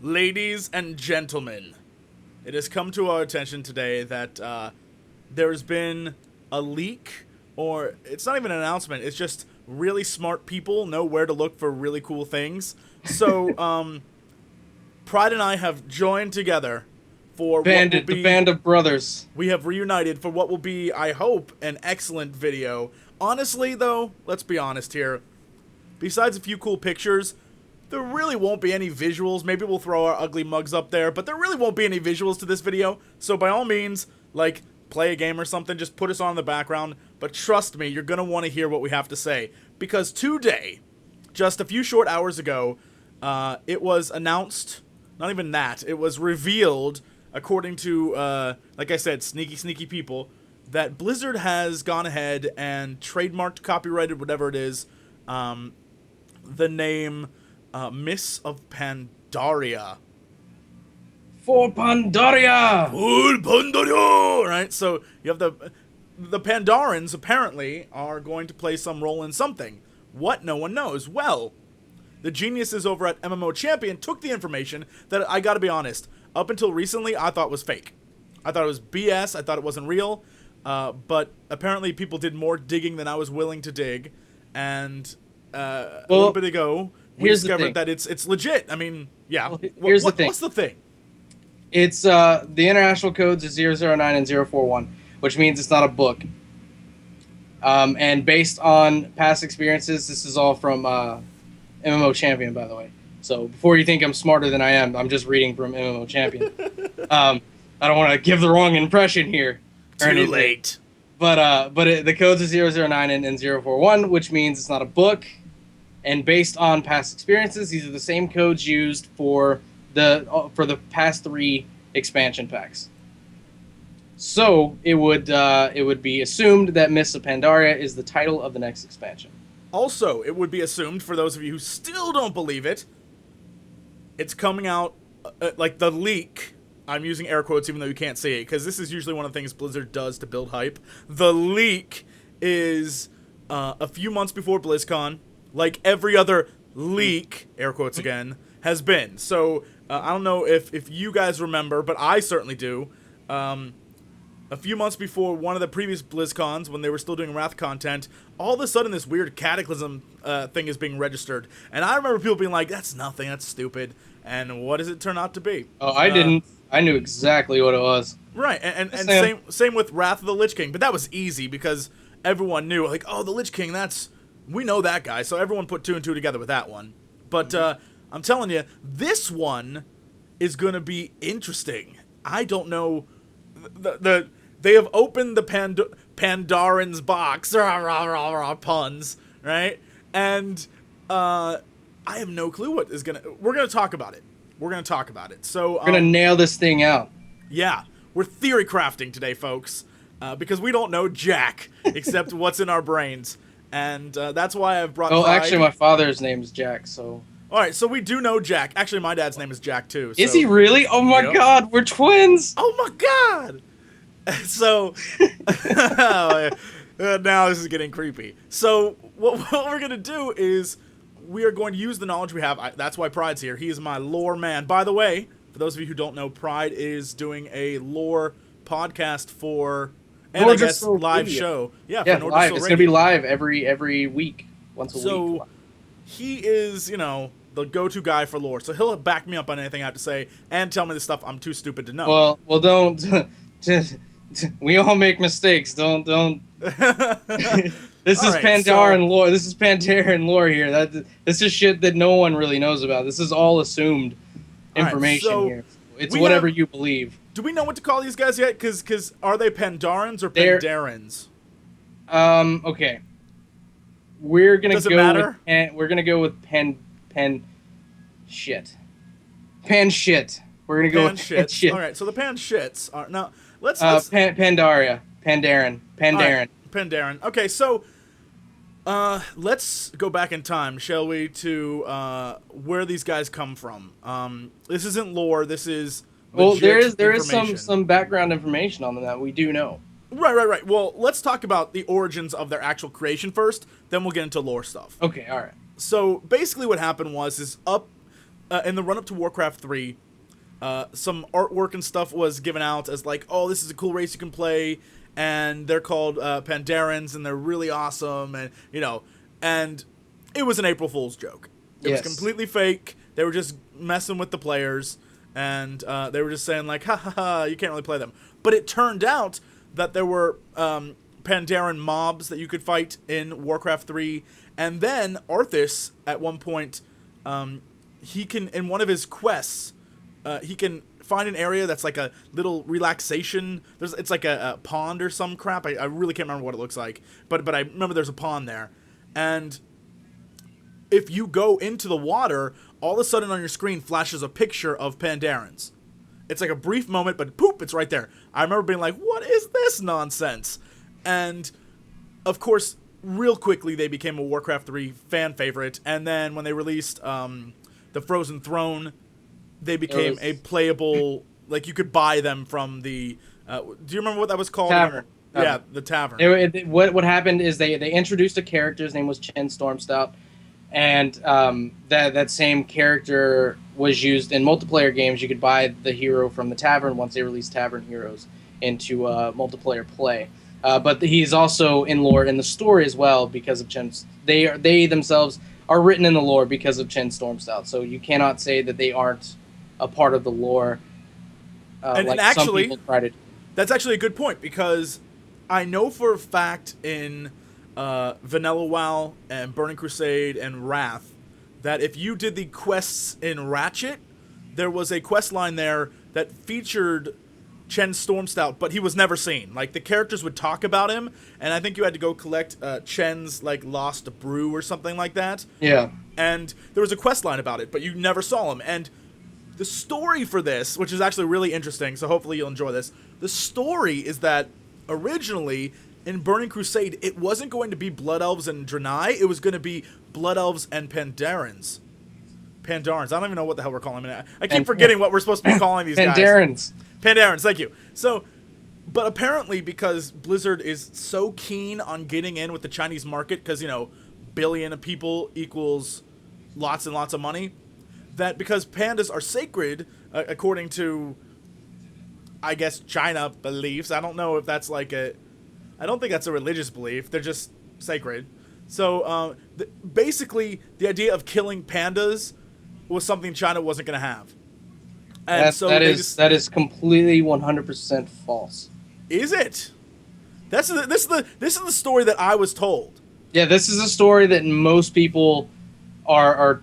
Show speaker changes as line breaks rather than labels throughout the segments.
Ladies and gentlemen, it has come to our attention today that there's been a leak, or it's not even an announcement, it's just really smart people know where to look for really cool things. So, Pride and I have joined together for
The band of brothers.
we have reunited for what will be, I hope, an excellent video. Honestly, though, let's be honest here. Besides a few cool pictures, there really won't be any visuals. Maybe we'll throw our ugly mugs up there, but there really won't be any visuals to this video. So by all means, like, play a game or something, just put us on in the background. But trust me, you're going to want to hear what we have to say. Because today, just a few short hours ago, it was announced, not even that, it was revealed, according to, like I said, sneaky people, that Blizzard has gone ahead and trademarked, copyrighted, whatever it is, the name Miss of Pandaria.
For Pandaria!
Full Pandaria! Right? So you have the Pandarens apparently are going to play some role in something. What? No one knows. Well, the geniuses over at MMO Champion took the information that, I gotta be honest, up until recently I thought was fake. I thought it was BS. I thought it wasn't real. But apparently people did more digging than I was willing to dig. And a little bit ago, we discovered that it's legit. I mean, yeah.
Well, here's the thing.
What's the thing?
It's the international codes are 009 and 041, which means it's not a book. And based on past experiences, this is all from MMO Champion, by the way. So before you think I'm smarter than I am, I'm just reading from MMO Champion. I don't want to give the wrong impression here.
Too late.
But the codes are 009 and 041, which means it's not a book. And based on past experiences, these are the same codes used for the past 3 expansion packs. So it would be assumed that Miss of Pandaria is the title of the next expansion.
Also, it would be assumed, for those of you who still don't believe it, it's coming out, like the leak, I'm using air quotes even though you can't see it, because this is usually one of the things Blizzard does to build hype. The leak is a few months before BlizzCon, like every other leak, air quotes again, has been. So, I don't know if you guys remember, but I certainly do. A few months before one of the previous BlizzCons, when they were still doing Wrath content, all of a sudden this weird Cataclysm thing is being registered. And I remember people being like, that's nothing, that's stupid. And what does it turn out to be?
Oh, I didn't. I knew exactly what it was.
Right, and same with Wrath of the Lich King. But that was easy because everyone knew, like, oh, the Lich King, we know that guy. So everyone put 2 and 2 together with that one. But I'm telling you, this one is going to be interesting. I don't know. They have opened the Pandaren's box. Puns, right? And I have no clue what is going to... We're going to talk about it. So
we're going to nail this thing out.
Yeah. We're theory crafting today, folks. Because we don't know jack except what's in our brains. And that's why I've brought Pride.
Actually, my father's name is Jack, so...
All right, so we do know Jack. Actually, my dad's name is Jack, too. So.
Is he really? Oh, my God, we're twins!
Oh, my God! So, now this is getting creepy. So, what we're going to do is we are going to use the knowledge we have. That's why Pride's here. He is my lore man. By the way, for those of you who don't know, Pride is doing a lore podcast for... And I guess live show. Yeah, for
live. It's going to be live every week, once a week. So,
he is, the go-to guy for lore. So he'll back me up on anything I have to say and tell me the stuff I'm too stupid to know.
Well, don't... we all make mistakes. Don't... This is Pandaren lore. This is Pandaren lore here. This is shit that no one really knows about. This is all assumed information here. It's whatever you believe.
Do we know what to call these guys yet? Because are they Pandarens or Pandarens?
Okay. We're gonna
Does it matter?
We're gonna go with Pan shit. Pan shit. We're gonna go with Pan shit.
All right. So the Pan shits are now. Let's
Pandaria, Pandaren.
Right, Pandaren. Okay. So let's go back in time, shall we, to where these guys come from. This isn't lore. This is
there is some background information on them that we do know.
Right. Well, let's talk about the origins of their actual creation first, then we'll get into lore stuff.
Okay, all right.
So basically what happened was in the run-up to Warcraft 3, some artwork and stuff was given out as like, oh, this is a cool race you can play, and they're called Pandarens, and they're really awesome, and and it was an April Fool's joke. It was completely fake. They were just messing with the players, and they were just saying like, ha ha ha, you can't really play them. But it turned out that there were Pandaren mobs that you could fight in Warcraft 3, and then Arthas at one point, he can, in one of his quests, he can find an area that's like a little relaxation. It's like a pond or some crap. I really can't remember what it looks like, but I remember there's a pond there, and if you go into the water, all of a sudden on your screen flashes a picture of Pandarens. It's like a brief moment, but poop, it's right there. I remember being like, what is this nonsense? And, of course, real quickly they became a Warcraft 3 fan favorite. And then when they released the Frozen Throne, they became a playable, like you could buy them from the, do you remember what that was called?
Tavern.
Yeah, the Tavern.
What happened is they introduced a character, his name was Chen Stormstout, and that same character was used in multiplayer games. You could buy the hero from the Tavern once they released Tavern Heroes into multiplayer play. But he's also in lore in the story as well because of Chen. They themselves are written in the lore because of Chen Stormstout. So you cannot say that they aren't a part of the lore.
And actually,
some people try to.
That's actually a good point, because I know for a fact in Vanilla WoW and Burning Crusade and Wrath that if you did the quests in Ratchet, there was a quest line there that featured Chen Stormstout, but he was never seen. Like, the characters would talk about him, and I think you had to go collect Chen's like lost brew or something like that.
Yeah.
And there was a quest line about it, but you never saw him. And the story for this, which is actually really interesting, so hopefully you'll enjoy this. The story is that originally in Burning Crusade, it wasn't going to be Blood Elves and Draenei, it was going to be Blood Elves and Pandarens. Pandarens. I don't even know what the hell we're calling them. I keep forgetting what we're supposed to be calling these guys. Pandarens, thank you. So, but apparently because Blizzard is so keen on getting in with the Chinese market, because, billion of people equals lots and lots of money, that because pandas are sacred, according to, I guess, China beliefs. I don't know if that's like I don't think that's a religious belief. They're just sacred. So basically, the idea of killing pandas was something China wasn't going to have. And
that is completely 100% false.
Is it? This is the story that I was told.
Yeah, this is a story that most people are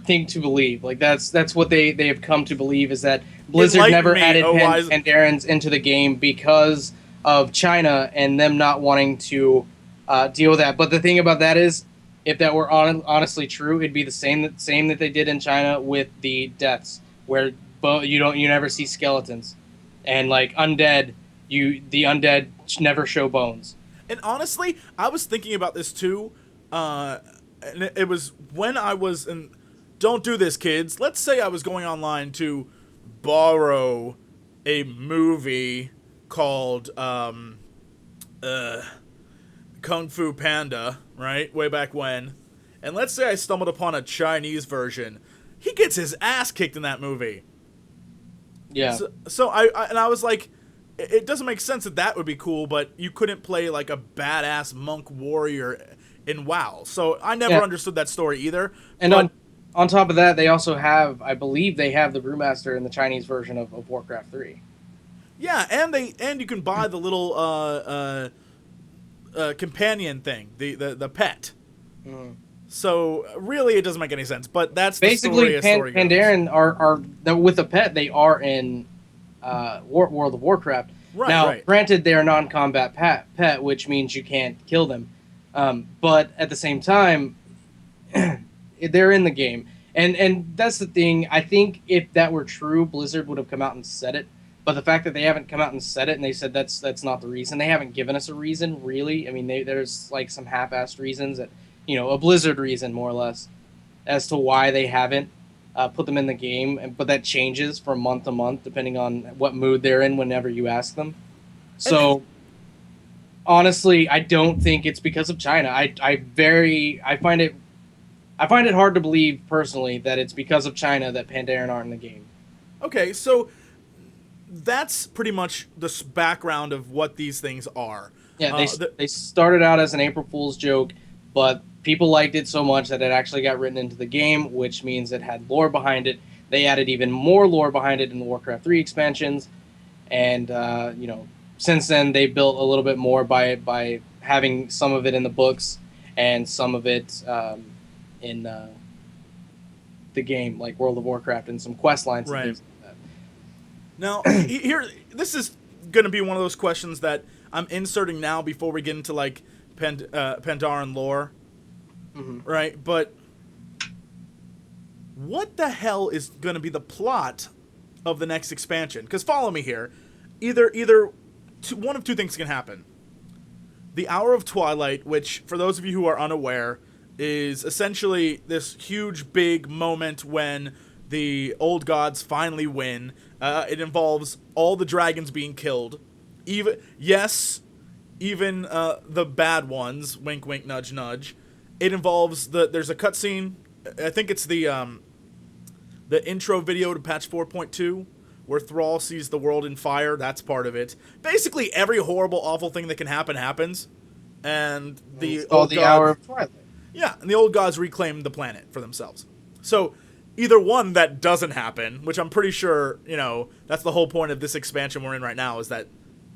think to believe. Like that's what they have come to believe, is that Blizzard never added Pandarens into the game because of China and them not wanting to deal with that. But the thing about that is, if that were honestly true, it'd be the same that they did in China with the deaths, where you never see skeletons, and like the undead never show bones.
And honestly, I was thinking about this too, and it was when I was in. Don't do this, kids. Let's say I was going online to borrow a movie called Kung Fu Panda, right? Way back when. And let's say I stumbled upon a Chinese version. He gets his ass kicked in that movie.
Yeah.
So I was like, it doesn't make sense that would be cool, but you couldn't play like a badass monk warrior in WoW. So I never understood that story either.
And on top of that, they also have, I believe they have the brewmaster in the Chinese version of Warcraft 3.
Yeah, and you can buy the little companion thing, the pet. Mm. So really, it doesn't make any sense. But that's
basically
the story.
Pandaren are with a pet. They are in World of Warcraft.
Right,
now,
right.
Granted, they are non-combat pet, which means you can't kill them. But at the same time, they're in the game, and that's the thing. I think if that were true, Blizzard would have come out and said it. But the fact that they haven't come out and said it, and they said that's not the reason, they haven't given us a reason, really. I mean, there's like some half-assed reasons that, a Blizzard reason, more or less, as to why they haven't put them in the game. But that changes from month to month, depending on what mood they're in whenever you ask them. So, honestly, I don't think it's because of China. I find it I find it hard to believe personally that it's because of China that Pandaren aren't in the game.
Okay, so that's pretty much the background of what these things are.
Yeah, they started out as an April Fool's joke, but people liked it so much that it actually got written into the game, which means it had lore behind it. They added even more lore behind it in the Warcraft 3 expansions, and since then they built a little bit more by having some of it in the books and some of it in the game, like World of Warcraft, and some quest lines and things like that.
Now, here, this is going to be one of those questions that I'm inserting now before we get into like Pandaren lore, right? But what the hell is going to be the plot of the next expansion? Because follow me here, either one of two things can happen. The Hour of Twilight, which for those of you who are unaware, is essentially this huge big moment when the old gods finally win. It involves all the dragons being killed, even the bad ones. Wink, wink, nudge, nudge. It involves there's a cutscene. I think it's the intro video to patch 4.2 where Thrall sees the world in fire. That's part of it. Basically, every horrible, awful thing that can happen happens, and the old gods,
Hour of Twilight.
Yeah, and the old gods reclaim the planet for themselves. So either one, that doesn't happen, which I'm pretty sure, that's the whole point of this expansion we're in right now, is that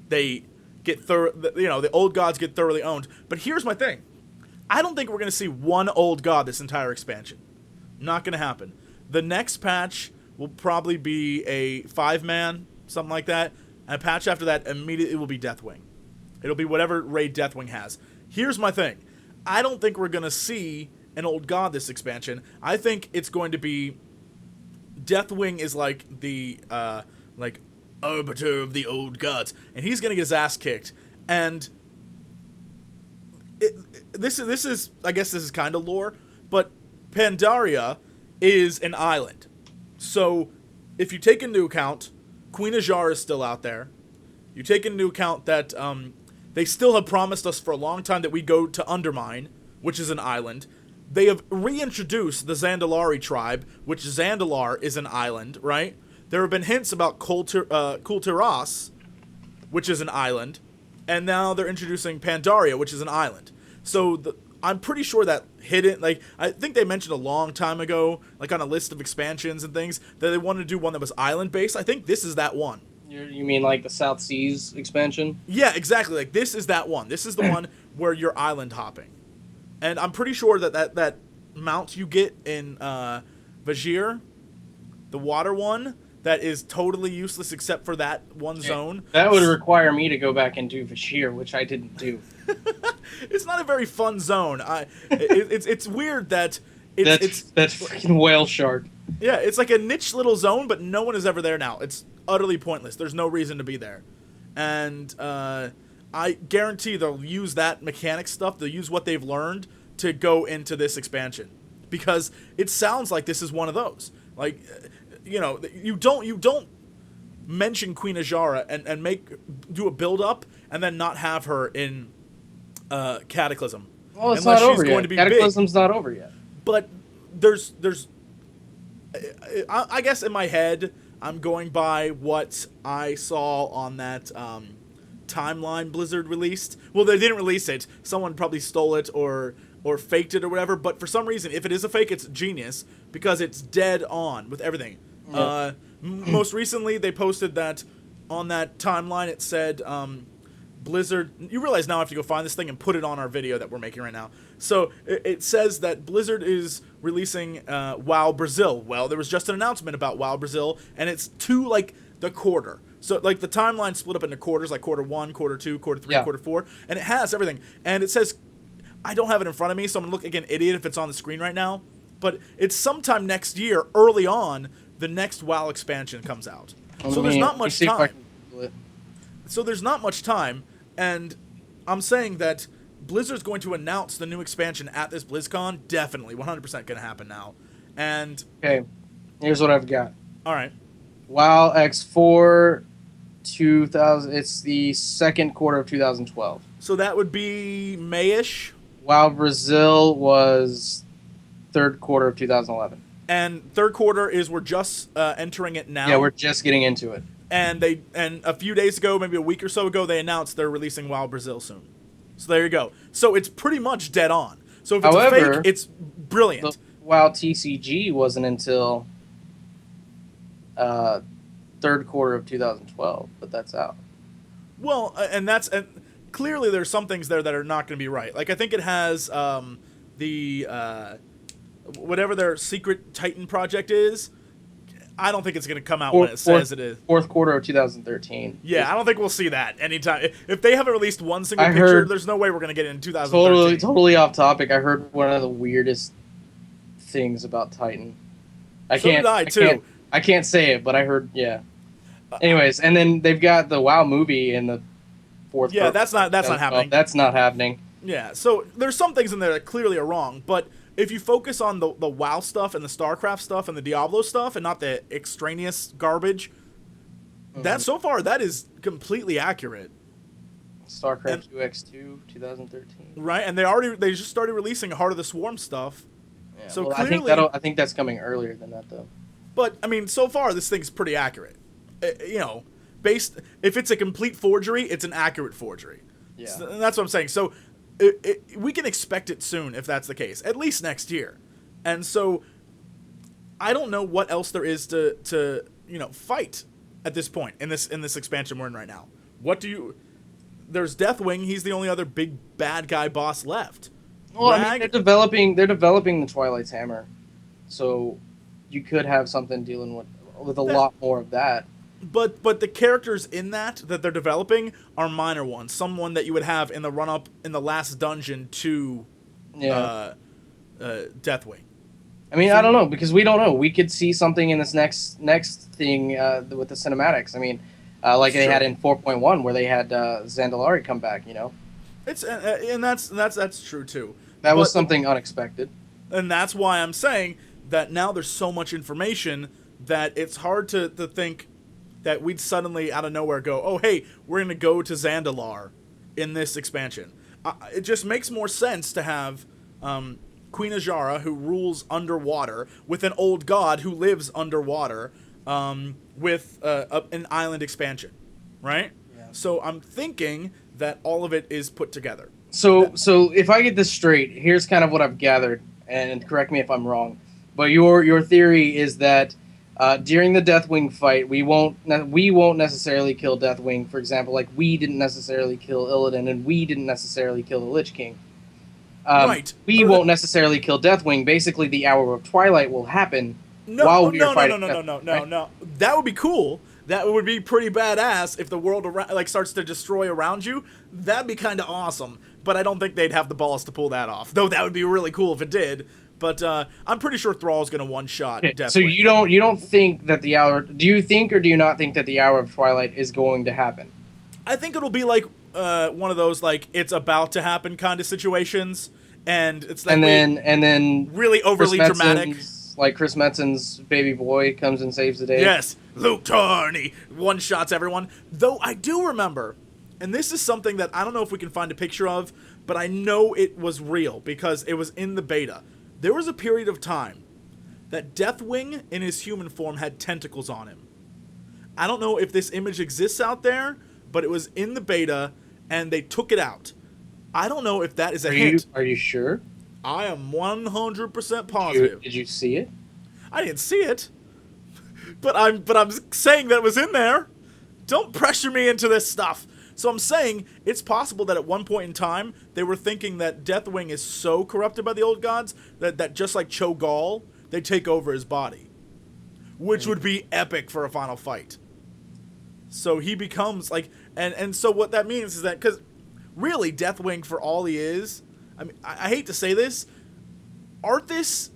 they get the old gods get thoroughly owned. But here's my thing. I don't think we're going to see one old god this entire expansion. Not going to happen. The next patch will probably be a 5-man, something like that. And a patch after that immediately will be Deathwing. It'll be whatever raid Deathwing has. Here's my thing. I don't think we're going to see an old god this expansion. I think it's going to be Deathwing is like the arbiter of the old gods, and he's going to get his ass kicked. And this is I guess this is kind of lore, but Pandaria is an island. So if you take into account Queen Azshara is still out there, you take into account that they still have promised us for a long time that we go to Undermine, which is an island. They have reintroduced the Zandalari tribe, which Zandalar is an island, right? There have been hints about Kul Tiras, which is an island, and now they're introducing Pandaria, which is an island. So I'm pretty sure that hidden, I think they mentioned a long time ago, on a list of expansions and things, that they wanted to do one that was island-based. I think this is that one.
You mean like the South Seas expansion?
Yeah, exactly. This is that one. This is the one where you're island hopping. And I'm pretty sure that mount you get in Vajir, the water one, that is totally useless except for that one zone.
That would require me to go back and do Vashir, which I didn't do.
It's not a very fun zone. It's weird that
it's freaking whale shark.
Yeah, it's like a niche little zone, but no one is ever there now. It's utterly pointless. There's no reason to be there. And I guarantee they'll use that mechanic stuff. They'll use what they've learned to go into this expansion, because it sounds like this is one of those. You don't mention Queen Azshara and do a build up and then not have her in Cataclysm.
Well, it's not over yet. Cataclysm's not over yet.
But I guess in my head, I'm going by what I saw on that timeline Blizzard released. Well, they didn't release it. Someone probably stole it or faked it or whatever. But for some reason, if it is a fake, it's genius, because it's dead on with everything. Yeah. Most recently, they posted that on that timeline, it said Blizzard... You realize now I have to go find this thing and put it on our video that we're making right now. So it says that Blizzard is releasing WoW Brazil. Well, there was just an announcement about WoW Brazil, and it's to, the quarter. So, the timeline split up into quarters, like quarter 1, quarter 2, quarter 3, quarter 4, and it has everything. And it says... I don't have it in front of me, so I'm going to look like an idiot if it's on the screen right now. But it's sometime next year, early on, the next WoW expansion comes out. So there's not much time. And I'm saying that Blizzard's going to announce the new expansion at this BlizzCon. Definitely, 100% going to happen now. And
okay, here's what I've got.
All right.
WoW X4 2000. It's the second quarter of 2012.
So that would be May-ish?
WoW Brazil was third quarter of 2011.
And third quarter is we're just entering it now.
Yeah, we're just getting into it.
And a few days ago, maybe a week or so ago, they announced they're releasing WoW Brazil soon. So there you go. So it's pretty much dead on. So if it's a fake, it's brilliant.
The WoW TCG wasn't until third quarter of 2012, but that's out.
Well, and clearly there's some things there that are not going to be right. Like I think it has whatever their secret Titan project is. I don't think it's going to come out when it says it is.
Fourth quarter of 2013.
Yeah, I don't think we'll see that anytime. If they haven't released one single picture, there's no way we're going to get it in 2013.
Totally off topic. I heard one of the weirdest things about Titan. I can't say it, but I heard, yeah. Anyways, and then they've got the WoW movie in the fourth.
Yeah, that's not happening.
That's not happening.
Yeah, so there's some things in there that clearly are wrong, but if you focus on the WoW stuff and the StarCraft stuff and the Diablo stuff and not the extraneous garbage, that so far that is completely accurate.
StarCraft UX2 2013.
Right, and they just started releasing Heart of the Swarm stuff.
Yeah,
so
well,
clearly,
I think that's coming earlier than that though.
But I mean, so far this thing's pretty accurate. If it's a complete forgery, it's an accurate forgery.
Yeah,
and that's what I'm saying. So we can expect it soon if that's the case, at least next year. And so I don't know what else there is to fight at this point in this expansion we're in right now. There's Deathwing. He's the only other big bad guy boss left.
Well, I mean, they're developing the Twilight's Hammer, so you could have something dealing with a lot more of that.
But the characters in that they're developing are minor ones. Someone that you would have in the run-up in the last dungeon to Deathwing.
I mean, I don't know, because we don't know. We could see something in this next thing with the cinematics. I mean, like they had in 4.1 where they had Zandalari come back,
It's and that's true too.
That was something unexpected.
And that's why I'm saying that now there's so much information that it's hard to think that we'd suddenly out of nowhere go, oh, hey, we're going to go to Zandalar in this expansion. It just makes more sense to have Queen Azshara, who rules underwater, with an old god who lives underwater, with an island expansion, right? Yeah. So I'm thinking that all of it is put together.
So if I get this straight, here's kind of what I've gathered, and correct me if I'm wrong, but your theory is that during the Deathwing fight, we won't necessarily kill Deathwing. For example, like we didn't necessarily kill Illidan, and we didn't necessarily kill the Lich King.
Right.
We won't necessarily kill Deathwing. Basically, the Hour of Twilight will happen while we are fighting.
No. That would be cool. That would be pretty badass if the world starts to destroy around you. That'd be kind of awesome. But I don't think they'd have the balls to pull that off. Though that would be really cool if it did. But I'm pretty sure Thrall's going to one-shot Deathwing.
So you don't think that the Hour... Do you think or do you not think that the Hour of Twilight is going to happen?
I think it'll be like one of those, like, it's about to happen kind of situations. And it's like... And then really overly dramatic.
Like Chris Metzen's baby boy comes and saves the day.
Yes, Luke Tarney one-shots everyone. Though I do remember, and this is something that I don't know if we can find a picture of, but I know it was real because it was in the beta. There was a period of time that Deathwing in his human form had tentacles on him. I don't know if this image exists out there, but it was in the beta, and they took it out. I don't know if that is a hint.
Are you sure?
I am 100% positive.
Did you see it?
I didn't see it, but I'm saying that it was in there. Don't pressure me into this stuff. So I'm saying it's possible that at one point in time they were thinking that Deathwing is so corrupted by the old gods that just like Cho'Gall, they take over his body, which would be epic for a final fight. So he becomes like, and so what that means is that, because really Deathwing, for all he is, I mean, I hate to say this, Arthas,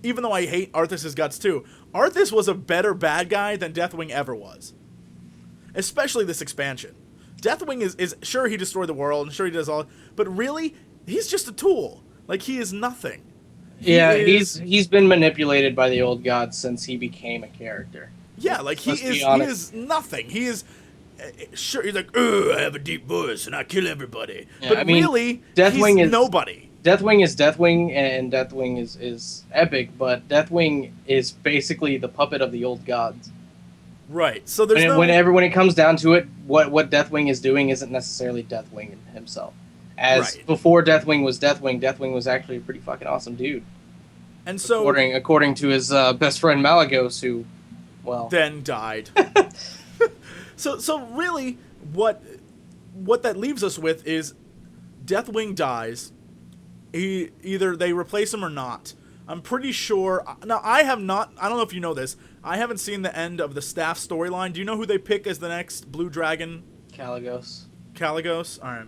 even though I hate Arthas' guts too, Arthas was a better bad guy than Deathwing ever was. Especially this expansion. Deathwing is sure, he destroyed the world, and sure he does all, but really, he's just a tool. Like, he is nothing.
He's been manipulated by the old gods since he became a character.
Yeah, like, he is nothing. He is... Sure, he's like, I have a deep voice and I kill everybody. Yeah, but I mean, really, Deathwing is nobody.
Deathwing is Deathwing, and Deathwing is epic, but Deathwing is basically the puppet of the old gods.
Right. So there's
when it comes down to it, what Deathwing is doing isn't necessarily Deathwing himself. As
right.
Before Deathwing was actually a pretty fucking awesome dude.
And so
according to his best friend Malagos, who, well,
then died. So really, what that leaves us with is Deathwing dies. Either they replace him or not. I'm pretty sure. Now, I don't know if you know this. I haven't seen the end of the staff storyline. Do you know who they pick as the next Blue Dragon?
Caligos.
Caligos? All right.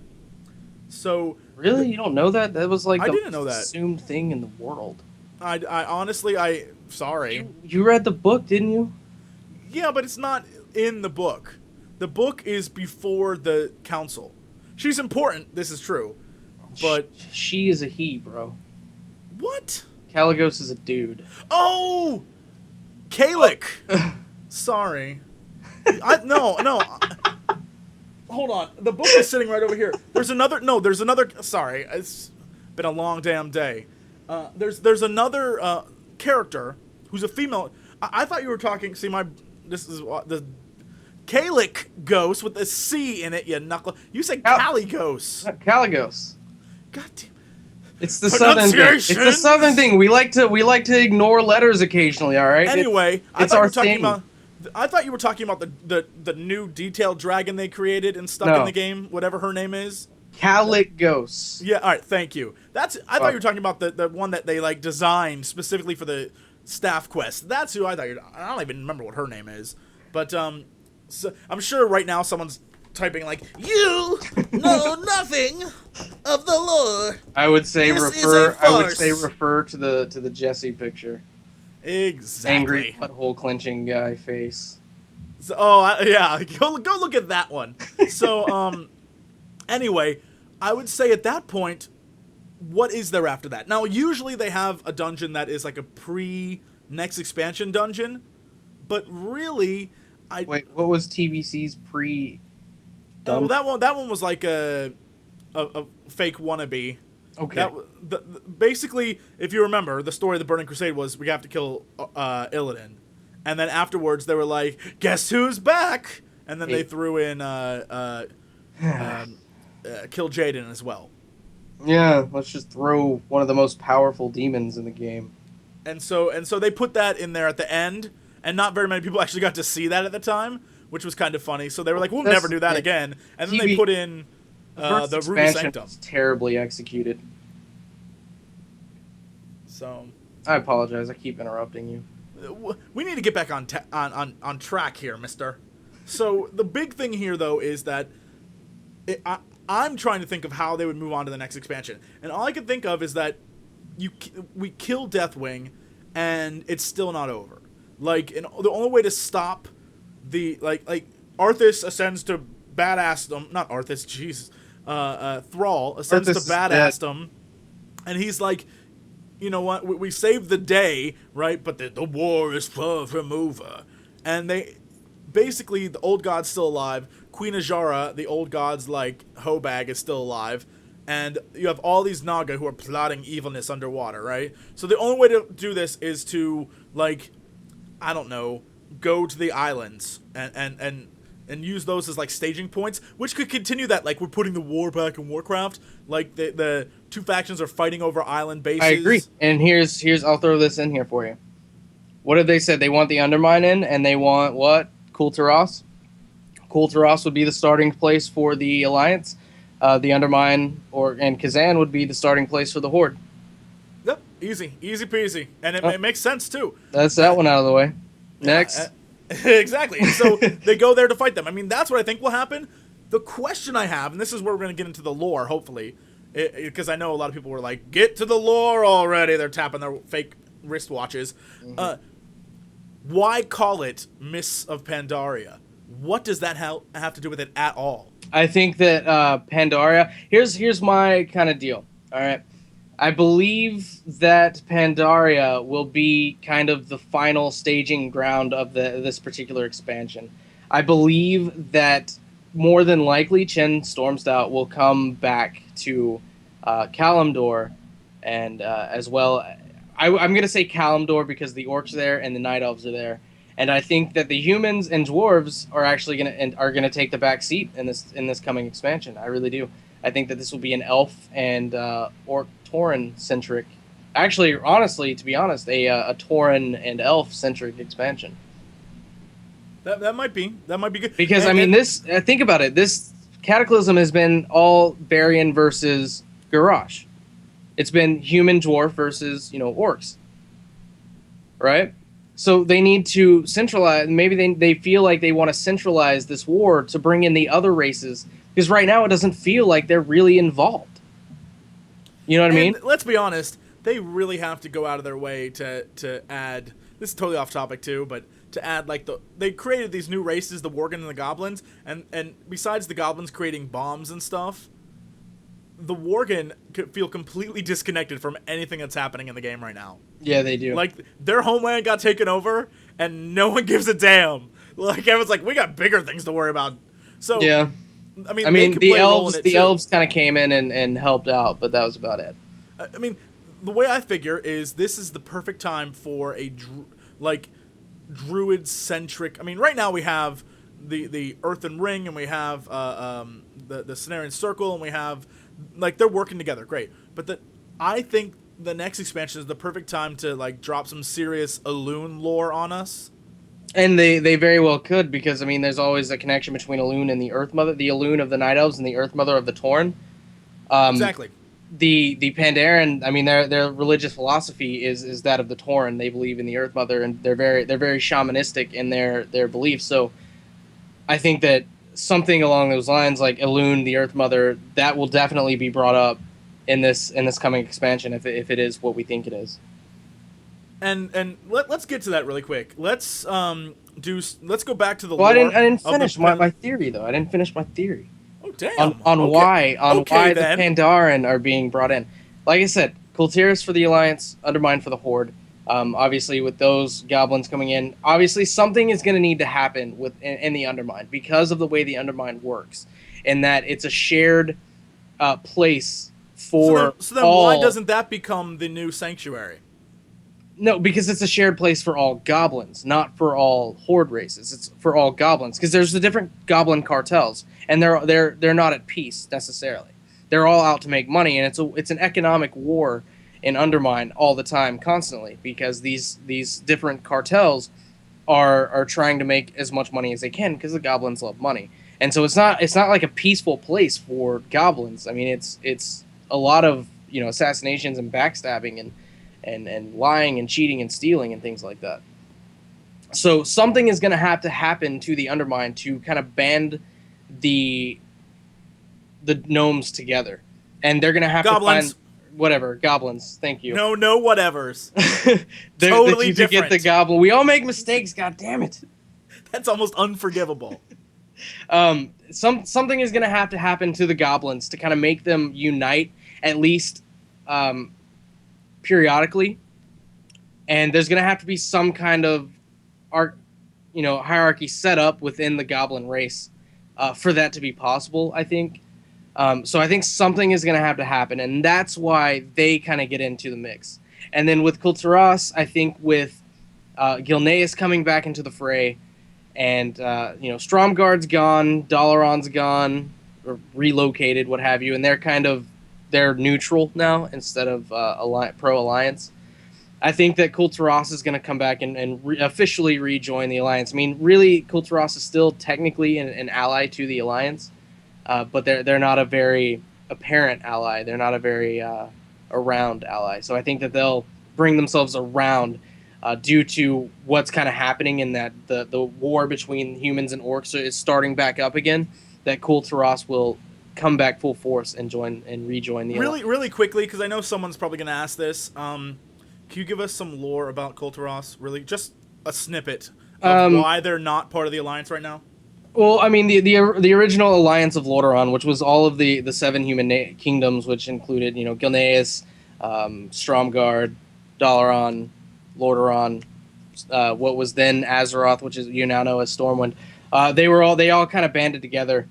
So.
Really? You don't know that? That was like
I
the
didn't know that.
assumed thing in the world.
I honestly, sorry.
You read the book, didn't you?
Yeah, but it's not in the book. The book is before the council. She's important. This is true. But.
She is a he, bro.
What?
Caligos is a dude.
Oh! Kalik! Sorry. No. Hold on. The book is sitting right over here. There's another. Sorry. It's been a long damn day. There's another character who's a female. I thought you were talking. See, this is the Kalik ghost with a C in it, you knuckle. You said Caligos.
Caligos.
God damn.
It's the southern thing. It's the southern thing. We like to ignore letters occasionally. All right.
Anyway,
it's our thing.
I thought you were talking about the new detailed dragon they created and stuck in the game, whatever her name is.
Caligos.
Yeah. All right. Thank you. I thought you were talking about the one that they like designed specifically for the staff quest. That's who I thought. I don't even remember what her name is, but so I'm sure right now someone's typing like, "You know nothing of the lore."
I would say refer to the Jesse picture.
Exactly.
Angry butthole clenching guy face.
So, yeah. Go look at that one. So anyway, I would say at that point, what is there after that? Now, usually they have a dungeon that is like a pre-next expansion dungeon, but really,
Wait, what was TBC's pre?
Oh, that one was like a fake wannabe.
Okay.
Basically, if you remember, the story of the Burning Crusade was we have to kill Illidan, and then afterwards they were like, "Guess who's back?" And then they threw in kill Jaden as well.
Yeah, let's just throw one of the most powerful demons in the game.
And so they put that in there at the end, and not very many people actually got to see that at the time, which was kind of funny. So they were like, "We'll never do that again." And then they put in the Ruby Sanctum.
Was terribly executed.
So
I apologize. I keep interrupting you.
We need to get back on track here, mister. So the big thing here, though, is that I'm trying to think of how they would move on to the next expansion. And all I can think of is that we kill Deathwing, and it's still not over. Like, the only way to stop the... Like Arthas ascends to badassdom... Not Arthas, jeez. Thrall ascends to badassdom, and he's like... You know what? We saved the day, right? But the war is far from over. And basically, the old god's still alive. Queen Azshara, the old god's like Hobag, is still alive. And you have all these Naga who are plotting evilness underwater, right? So the only way to do this is to, like, I don't know, go to the islands and use those as like staging points, which could continue that. Like, we're putting the war back in Warcraft. Like the two factions are fighting over island bases.
I agree. And here's I'll throw this in here for you. What have they said? They want the Undermine in, and they want what? Kul Tiras. Kul Tiras would be the starting place for the Alliance. The Undermine and Kazan would be the starting place for the Horde.
Yep, easy peasy, and it makes sense too.
That's that one out of the way. Next.
Exactly. So they go there to fight them. I mean, that's what I think will happen. The question I have, and this is where we're going to get into the lore, hopefully, because I know a lot of people were like, "Get to the lore already." They're tapping their fake wristwatches. Mm-hmm. Why call it Mists of Pandaria? What does that have to do with it at all?
I think that Pandaria... Here's my kind of deal, all right? I believe that Pandaria will be kind of the final staging ground of this particular expansion. I believe that more than likely Chen Stormstout will come back to Kalimdor and as well, I'm gonna say Kalimdor because the orcs are there and the night elves are there, and I think that the humans and dwarves are actually gonna take the back seat in this coming expansion. I really do. I think that this will be an elf and orc Tauren centric. Actually, honestly, to be honest, a Tauren and elf centric expansion.
That might be good.
Because I mean, think about it. This Cataclysm has been all Varian versus Garrosh. It's been human dwarf versus orcs, right? So they need to centralize. Maybe they feel like they want to centralize this war to bring in the other races, because right now it doesn't feel like they're really involved. You know what I mean?
Let's be honest. They really have to go out of their way to add. This is totally off topic too, but to add they created these new races, the Worgen and the Goblins, and besides the Goblins creating bombs and stuff, the Worgen could feel completely disconnected from anything that's happening in the game right now.
Yeah, they do.
Like, their homeland got taken over, and no one gives a damn. Like, everyone's like, we got bigger things to worry about. So
yeah,
I mean the
elves kind of came in and helped out, but that was about it.
I mean, the way I figure is this is the perfect time for a druid-centric. I mean, right now we have the Earthen Ring, and we have the Cenarian Circle, and we have they're working together, great. But I think the next expansion is the perfect time to drop some serious Elune lore on us.
And they very well could, because I mean, there's always a connection between Elune and the Earth Mother, the Elune of the Night Elves and the Earth Mother of the Tauren.
Exactly.
The Pandaren, I mean, their religious philosophy is that of the Tauren. They believe in the Earth Mother, and they're very shamanistic in their beliefs. So I think that something along those lines, like Elune, the Earth Mother, that will definitely be brought up in this coming expansion if it is what we think it is.
And let's get to that really quick. Let's go back to the
lore.
Well,
I didn't finish my theory though. I didn't finish my theory.
Oh damn!
On why the
then.
Pandaren are being brought in. Like I said, Kul Tiras for the Alliance, Undermine for the Horde. Obviously, with those goblins coming in, obviously something is going to need to happen in the Undermine because of the way the Undermine works, in that it's a shared place for.
So then why doesn't that become the new sanctuary?
No, because it's a shared place for all goblins, not for all horde races. It's for all goblins, because there's the different goblin cartels, and they're not at peace necessarily. They're all out to make money, and it's an economic war in Undermine all the time, constantly, because these different cartels are trying to make as much money as they can, because the goblins love money, and so it's not like a peaceful place for goblins. I mean, it's a lot of assassinations and backstabbing and lying and cheating and stealing and things like that. So something is going to have to happen to the Undermine to kind of band the gnomes together, and they're going to have
goblins.
To find whatever goblins. Thank you.
No whatevers. Totally different.
To get the goblin. We all make mistakes. God damn it.
That's almost unforgivable.
Something is going to happen to the goblins to kind of make them unite, at least periodically, and there's going to have to be some kind of hierarchy set up within the goblin race for that to be possible, I think. So I think something is going to happen, and that's why they kind of get into the mix. And then with Kul Tiras, I think with Gilneas coming back into the fray, and Stromgarde's gone, Dalaran's gone, or relocated, what have you, and they're neutral now instead of pro-alliance. I think that Kul Tiras is going to come back and officially rejoin the alliance. I mean, really, Kul Tiras is still technically an ally to the alliance, but they're not a very apparent ally. They're not a very around ally. So I think that they'll bring themselves around due to what's kind of happening in that the war between humans and orcs is starting back up again. That Kul Tiras will come back full force and rejoin the alliance.
Really quickly, because I know someone's probably going to ask this. Can you give us some lore about Kul Tiras? Really, just a snippet of why they're not part of the alliance right now.
Well, I mean, the original alliance of Lordaeron, which was all of the 7 human kingdoms, which included Gilneas, Stromgarde, Dalaran, Lordaeron, what was then Azeroth, which is you now know as Stormwind. They all kind of banded together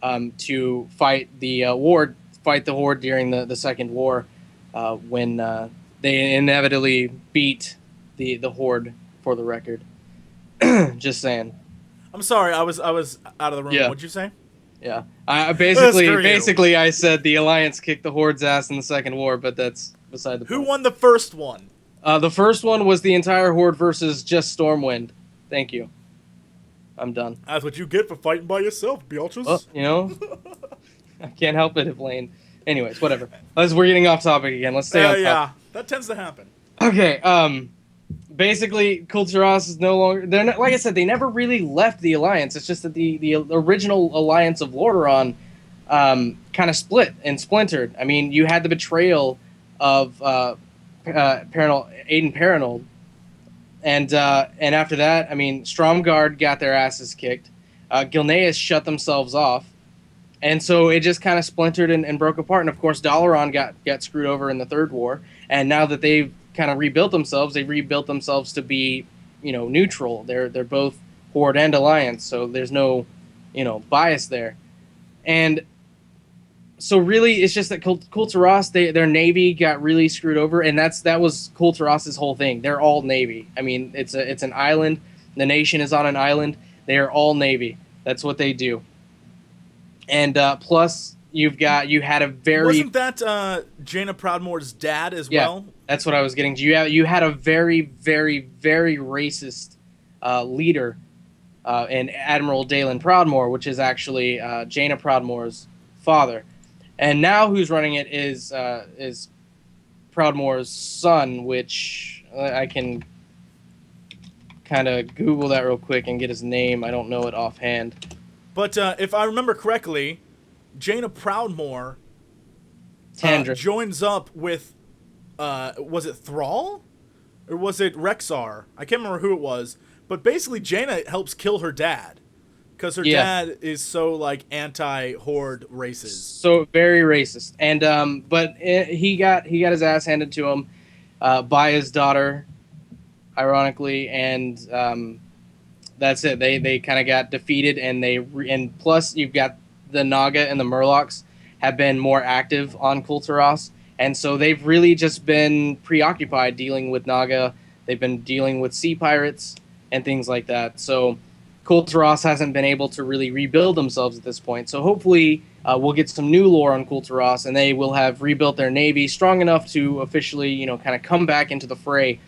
to fight the Horde during the Second War. when they inevitably beat the Horde. For the record, just saying.
I'm sorry, I was out of the room.
Yeah.
What'd you say?
Yeah,
Screw you.
basically, I said the Alliance kicked the Horde's ass in the Second War, but that's beside the point.
Who won the first one?
The first one was the entire Horde versus just Stormwind. Thank you. I'm done.
That's what you get for fighting by yourself, Beatrice.
Well, you know, I can't help it if Lane. Anyways, whatever. We're getting off topic again. Let's stay on topic.
Yeah, that tends to happen.
Okay. Basically, Kul Tiras is no longer. They're not, like I said, they never really left the Alliance. It's just that the original Alliance of Lordaeron kind of split and splintered. I mean, you had the betrayal of Aiden Paranold, and after that, I mean, Stromgarde got their asses kicked. Gilneas shut themselves off, and so it just kind of splintered and broke apart. And of course, Dalaran got screwed over in the Third War, and now that they've kind of rebuilt themselves to be, neutral. They're both Horde and Alliance, so there's no, bias there. And so really, it's just that Kul Tiras, their navy got really screwed over, and that was Kul Tiras' whole thing. They're all navy. I mean, it's an island. The nation is on an island. They are all navy. That's what they do. And plus, you had a very...
Wasn't that Jaina Proudmoore's dad as well?
That's what I was getting to. You had a very, very, very racist leader in Admiral Dalen Proudmoore, which is actually Jaina Proudmoore's father. And now who's running it is Proudmoore's son, which I can kind of Google that real quick and get his name. I don't know it offhand.
But if I remember correctly, Jaina Proudmoore joins up with, was it Thrall? Or was it Rexar? I can't remember who it was. But basically, Jaina helps kill her dad. Because her dad is so, like, anti-Horde races. So
very racist. And, but he got his ass handed to him by his daughter, ironically. And that's it. They kind of got defeated. And plus, you've got the Naga and the Murlocs have been more active on Kul Tiras. And so they've really just been preoccupied dealing with Naga. They've been dealing with sea pirates and things like that. So Kul Tiras hasn't been able to really rebuild themselves at this point. So hopefully we'll get some new lore on Kul Tiras, and they will have rebuilt their navy strong enough to officially, kind of come back into the fray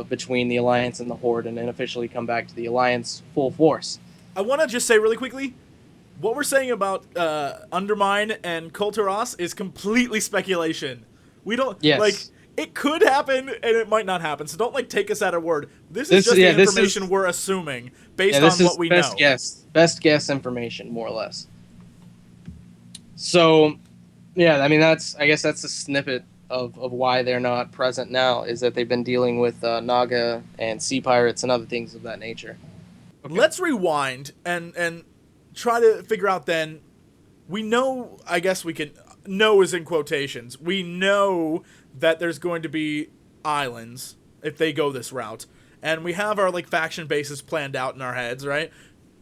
between the Alliance and the Horde, and then officially come back to the Alliance full force.
I want to just say really quickly, what we're saying about Undermine and Kul Tiras is completely speculation. We don't, it could happen, and it might not happen, so don't, take us at our word. This is just the information we're assuming, based on what we know.
Best guess information, more or less. So, I mean, I guess that's a snippet of why they're not present now, is that they've been dealing with Naga and sea pirates and other things of that nature.
Okay. Let's rewind and try to figure out then, we know, I guess we can, know is in quotations, we know that there's going to be islands if they go this route. And we have our, faction bases planned out in our heads, right?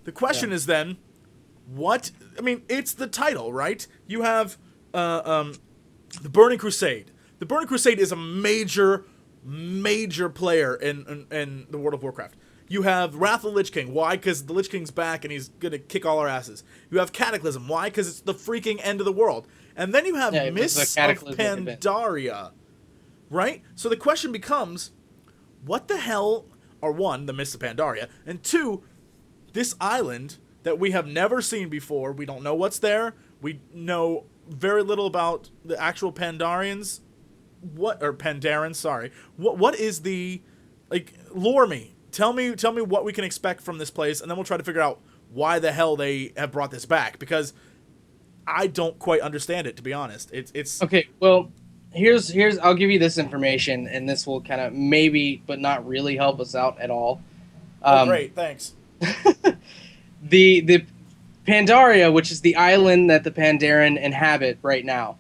The question is then, it's the title, right? You have the Burning Crusade. The Burning Crusade is a major player in the World of Warcraft. You have Wrath of the Lich King. Why? Because the Lich King's back and he's going to kick all our asses. You have Cataclysm. Why? Because it's the freaking end of the world. And then you have Mists of Pandaria, right? So the question becomes, what the hell are, one, the Mists of Pandaria, and two, this island that we have never seen before. We don't know what's there. We know very little about the actual Pandarians. Pandaren, sorry. What is the, lore me. Tell me what we can expect from this place, and then we'll try to figure out why the hell they have brought this back, because I don't quite understand it, to be honest. It's
okay. Well, here's I'll give you this information, and this will kind of maybe, but not really, help us out at all.
Great, thanks.
The Pandaria, which is the island that the Pandaren inhabit right now,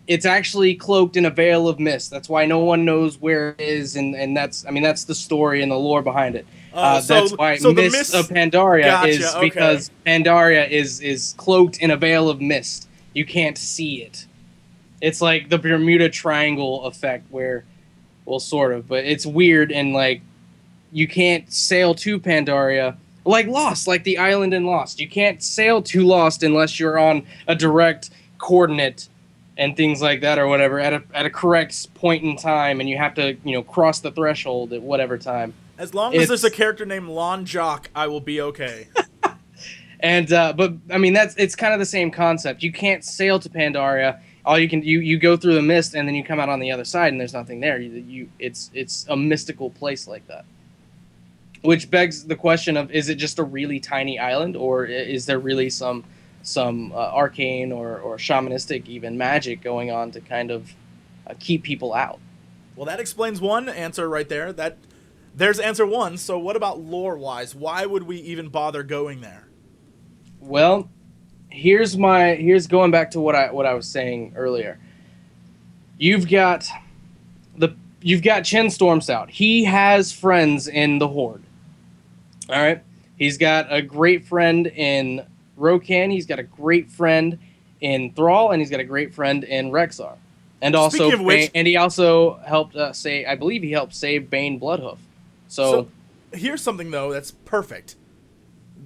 it's actually cloaked in a veil of mist. That's why no one knows where it is, and that's the story and the lore behind it. That's why Mist of Pandaria is because Pandaria is cloaked in a veil of mist. You can't see it. It's like the Bermuda Triangle effect where, well, sort of, but it's weird and like you can't sail to Pandaria like Lost, like the island in Lost. You can't sail to Lost unless you're on a direct coordinate and things like that or whatever at a correct point in time, and you have to cross the threshold at whatever time.
As long as there's a character named Lon Jock, I will be okay.
And but I mean it's kind of the same concept. You can't sail to Pandaria. All you go through the mist and then you come out on the other side and there's nothing there. It's a mystical place like that. Which begs the question of, is it just a really tiny island, or is there really some arcane or shamanistic even magic going on to kind of keep people out?
Well, that explains one answer right there. There's answer one. So what about lore-wise? Why would we even bother going there?
Well, here's going back to what I was saying earlier. You've got Chen Stormstout. He has friends in the Horde. All right. He's got a great friend in Rokan. He's got a great friend in Thrall, and he's got a great friend in Rexxar. And also, and he also helped I believe he helped save Bane Bloodhoof. So
here's something though that's perfect.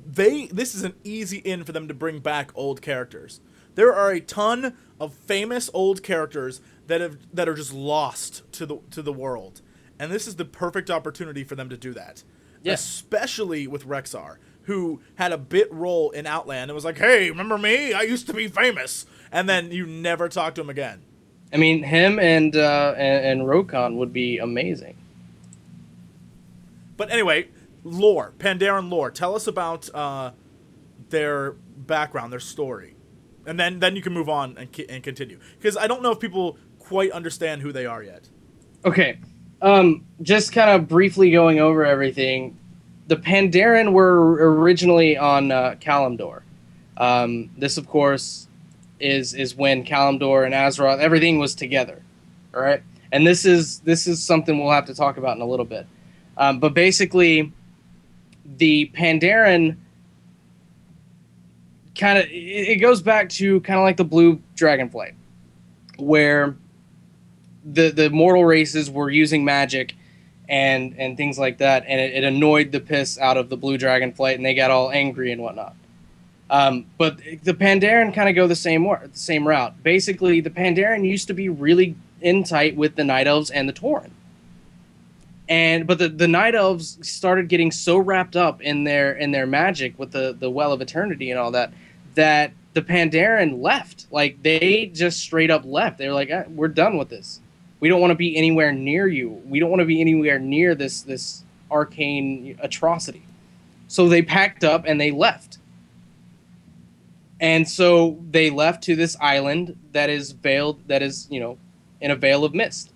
This is an easy in for them to bring back old characters. There are a ton of famous old characters that are just lost to the world, and this is the perfect opportunity for them to do that. Yeah. Especially with Rexxar, who had a bit role in Outland and was like, "Hey, remember me? I used to be famous," and then you never talk to him again.
I mean, him and Rokan would be amazing.
But anyway, lore, Pandaren lore. Tell us about their background, their story. And then you can move on and continue. Because I don't know if people quite understand who they are yet.
Okay. Just kind of briefly going over everything. The Pandaren were originally on Kalimdor. This, of course, is when Kalimdor and Azeroth, everything was together. All right? And this is something we'll have to talk about in a little bit. But basically, the Pandaren kind of, it goes back to kind of like the blue dragonflight, where the mortal races were using magic and things like that, and it annoyed the piss out of the blue dragonflight, and they got all angry and whatnot. But the Pandaren kind of go the same route. Basically, the Pandaren used to be really in tight with the Night Elves and the Tauren. But the Night Elves started getting so wrapped up in their magic with the Well of Eternity and all that the Pandaren left. Like, they just straight up left. They were like, we're done with this. We don't want to be anywhere near you. We don't want to be anywhere near this arcane atrocity. So they packed up and they left. And so they left to this island that is veiled, that is, in a veil of mist.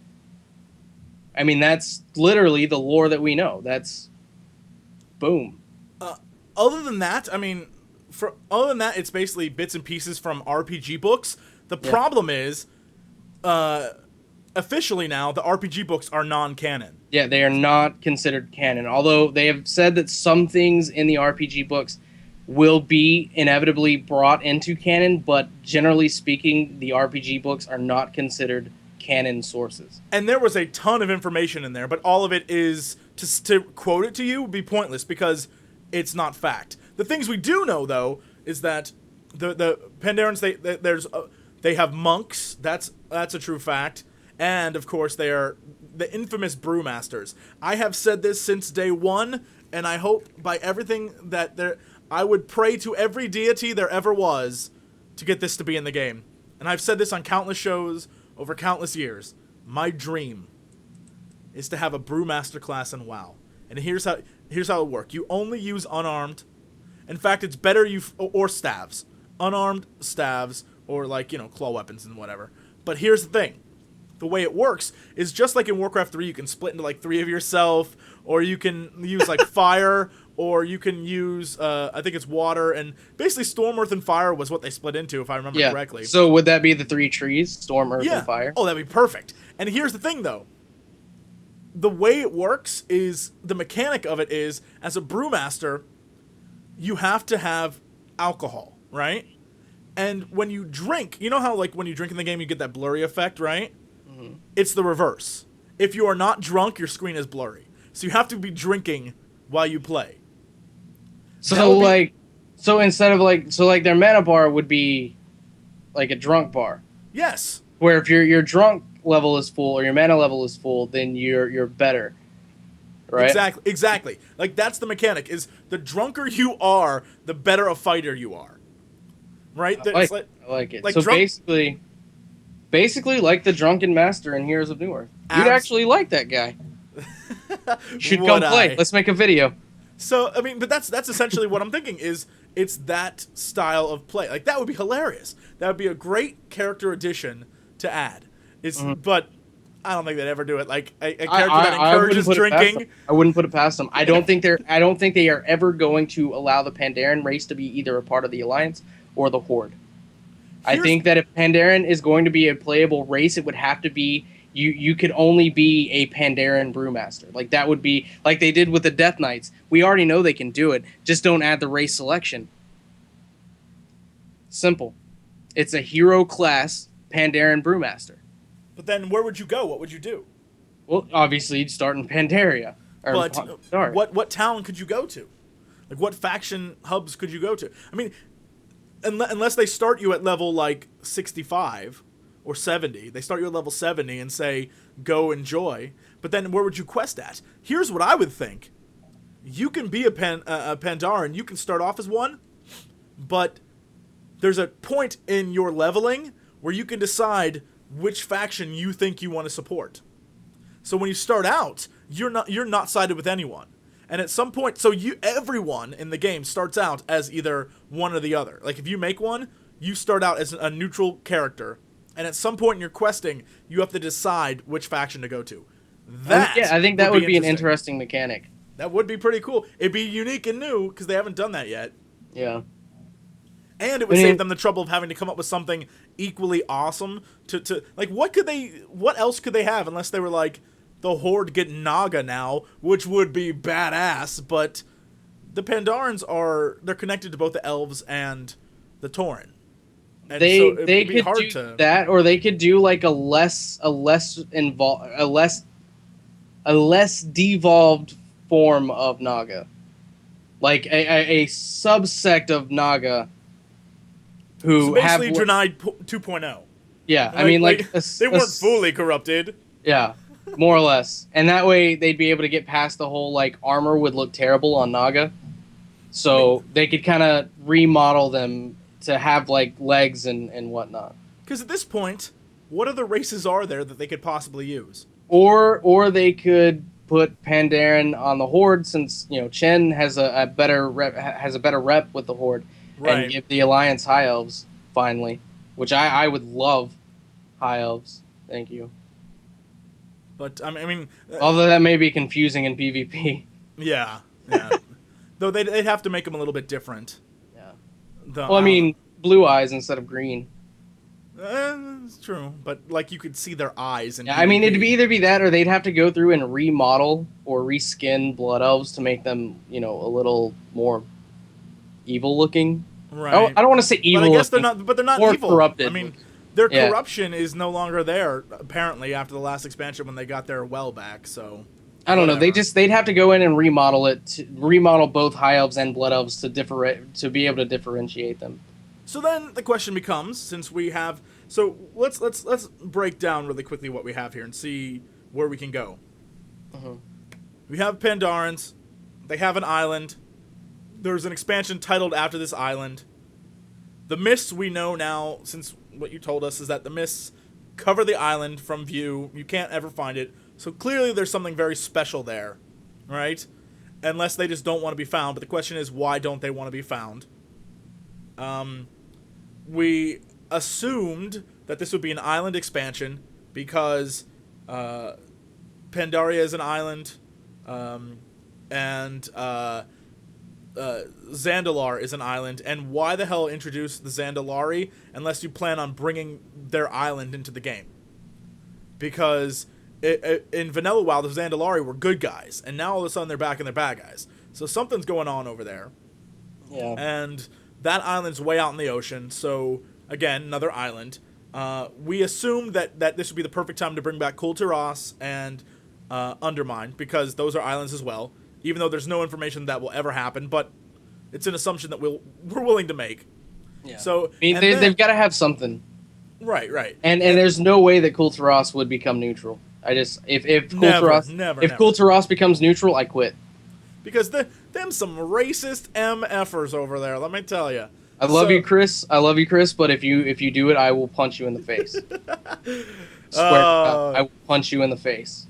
I mean, that's literally the lore that we know. That's boom.
Other than that, it's basically bits and pieces from RPG books. The problem is, officially now, the RPG books are non-canon.
Yeah, they are not considered canon. Although they have said that some things in the RPG books will be inevitably brought into canon, but generally speaking, the RPG books are not considered canon sources.
And there was a ton of information in there, but all of it is, to quote it to you, would be pointless because it's not fact. The things we do know, though, is that the Pandarens, they have monks. That's a true fact. And, of course, they are the infamous brewmasters. I have said this since day one, and I hope by everything that I would pray to every deity there ever was to get this to be in the game. And I've said this on countless shows over countless years. My dream is to have a brewmaster class in WoW. And here's how it works. You only use unarmed. In fact, it's better or staves. Unarmed staves or claw weapons and whatever. But here's the thing. The way it works is just like in Warcraft 3, you can split into 3 of yourself, or you can use fire, or you can use I think it's water, and basically Storm, Earth, and Fire was what they split into, if I remember correctly.
So would that be the 3 trees? Storm, Earth, and Fire?
Oh, that'd be perfect. And here's the thing, though. The way it works is, the mechanic of it is, as a brewmaster, you have to have alcohol, right? And when you drink, you know how like when you drink in the game you get that blurry effect, right?
Mm-hmm.
It's the reverse. If you are not drunk, your screen is blurry. So you have to be drinking while you play.
So instead of like their mana bar would be like a drunk bar.
Yes.
Where if your drunk level is full or your mana level is full, then you're better. Right?
Exactly. Like that's the mechanic is the drunker you are, the better a fighter you are. Right?
I like it. So basically like the drunken master in Heroes of Newerth. You'd actually like that guy. Should come play. Let's make a video.
So, I mean, but that's essentially what I'm thinking is it's that style of play. Like, that would be hilarious. That would be a great character addition to add. But I don't think they'd ever do it. Like, a character that encourages drinking.
I wouldn't put it past them. I don't think they are ever going to allow the Pandaren race to be either a part of the Alliance or the Horde. I think that if Pandaren is going to be a playable race, it would have to be you could only be a Pandaren brewmaster. Like that would be like they did with the Death Knights. We already know they can do it. Just don't add the race selection. Simple. It's a hero class Pandaren brewmaster.
But then where would you go? What would you do?
Well, obviously you'd start in Pandaria.
But what town could you go to? Like what faction hubs could you go to? I mean, unless they start you at level like 65 or 70, they start you at level 70 and say go enjoy. But then where would you quest at? Here's what I would think: you can be a Pandaren, you can start off as one, but there's a point in your leveling where you can decide which faction you think you want to support. So when you start out, you're not sided with anyone. And at some point, so everyone in the game starts out as either one or the other. Like if you make one, you start out as a neutral character, and at some point in your questing, you have to decide which faction to go to.
I think that would be an interesting mechanic.
That would be pretty cool. It'd be unique and new because they haven't done that yet.
Yeah.
And it would save them the trouble of having to come up with something equally awesome to like what else could they have unless they were like the Horde get Naga now, which would be badass, but the Pandarans they're connected to both the elves and the Tauren. And
they could do that, or they could do like a less devolved form of Naga. Like a subsect of Naga who
basically Draenei 2.0.
Yeah, I mean like
they weren't fully corrupted.
Yeah, more or less. And that way they'd be able to get past the whole like armor would look terrible on Naga. So they could kind of remodel them to have like legs and whatnot.
Because at this point, what other races are there that they could possibly use?
Or they could put Pandaren on the Horde, since Chen has a better rep with the Horde, right. And give the Alliance High Elves finally, which I would love High Elves. Thank you.
But I mean,
although that may be confusing in PvP.
Yeah. Though they'd have to make them a little bit different.
Yeah. I mean, blue eyes instead of green.
It's true, but like you could see their eyes. And
I mean, it'd either be that, or they'd have to go through and remodel or reskin Blood Elves to make them, a little more evil looking.
Right.
I don't want to say evil.
But I guess they're not. But they're not evil.
Corrupted.
I mean, their corruption is no longer there apparently after the last expansion when they got their well back. So
I don't know. They'd have to go in and remodel remodel both High Elves and Blood Elves to be able to differentiate them.
So then the question becomes, since we have, let's break down really quickly what we have here and see where we can go.
Mm-hmm.
We have Pandarans. They have an island. There's an expansion titled after this island. The mists we know now, since what you told us, is that the mists cover the island from view. You can't ever find it. So clearly there's something very special there, right? Unless they just don't want to be found. But the question is, why don't they want to be found? We assumed that this would be an island expansion because Pandaria is an island, and Zandalar is an island. And why the hell introduce the Zandalari unless you plan on bringing their island into the game? Because in Vanilla WoW, the Zandalari were good guys, and now all of a sudden they're back and they're bad guys. So something's going on over there.
Yeah.
And That island's way out in the ocean, so again, another island. We assumed that this would be the perfect time to bring back Kul Tiras and Undermine, because those are islands as well, even though there's no information that will ever happen, but it's an assumption that we're willing to make.
Yeah.
So
I mean, they've got to have something.
Right.
And there's no way that Kul Tiras would become neutral. If Kul Tiras becomes neutral, I quit.
Because them some racist MFers over there, let me tell you.
I love you, Chris. But if you do it, I will punch you in the face. Swear to God, I will punch you in the face.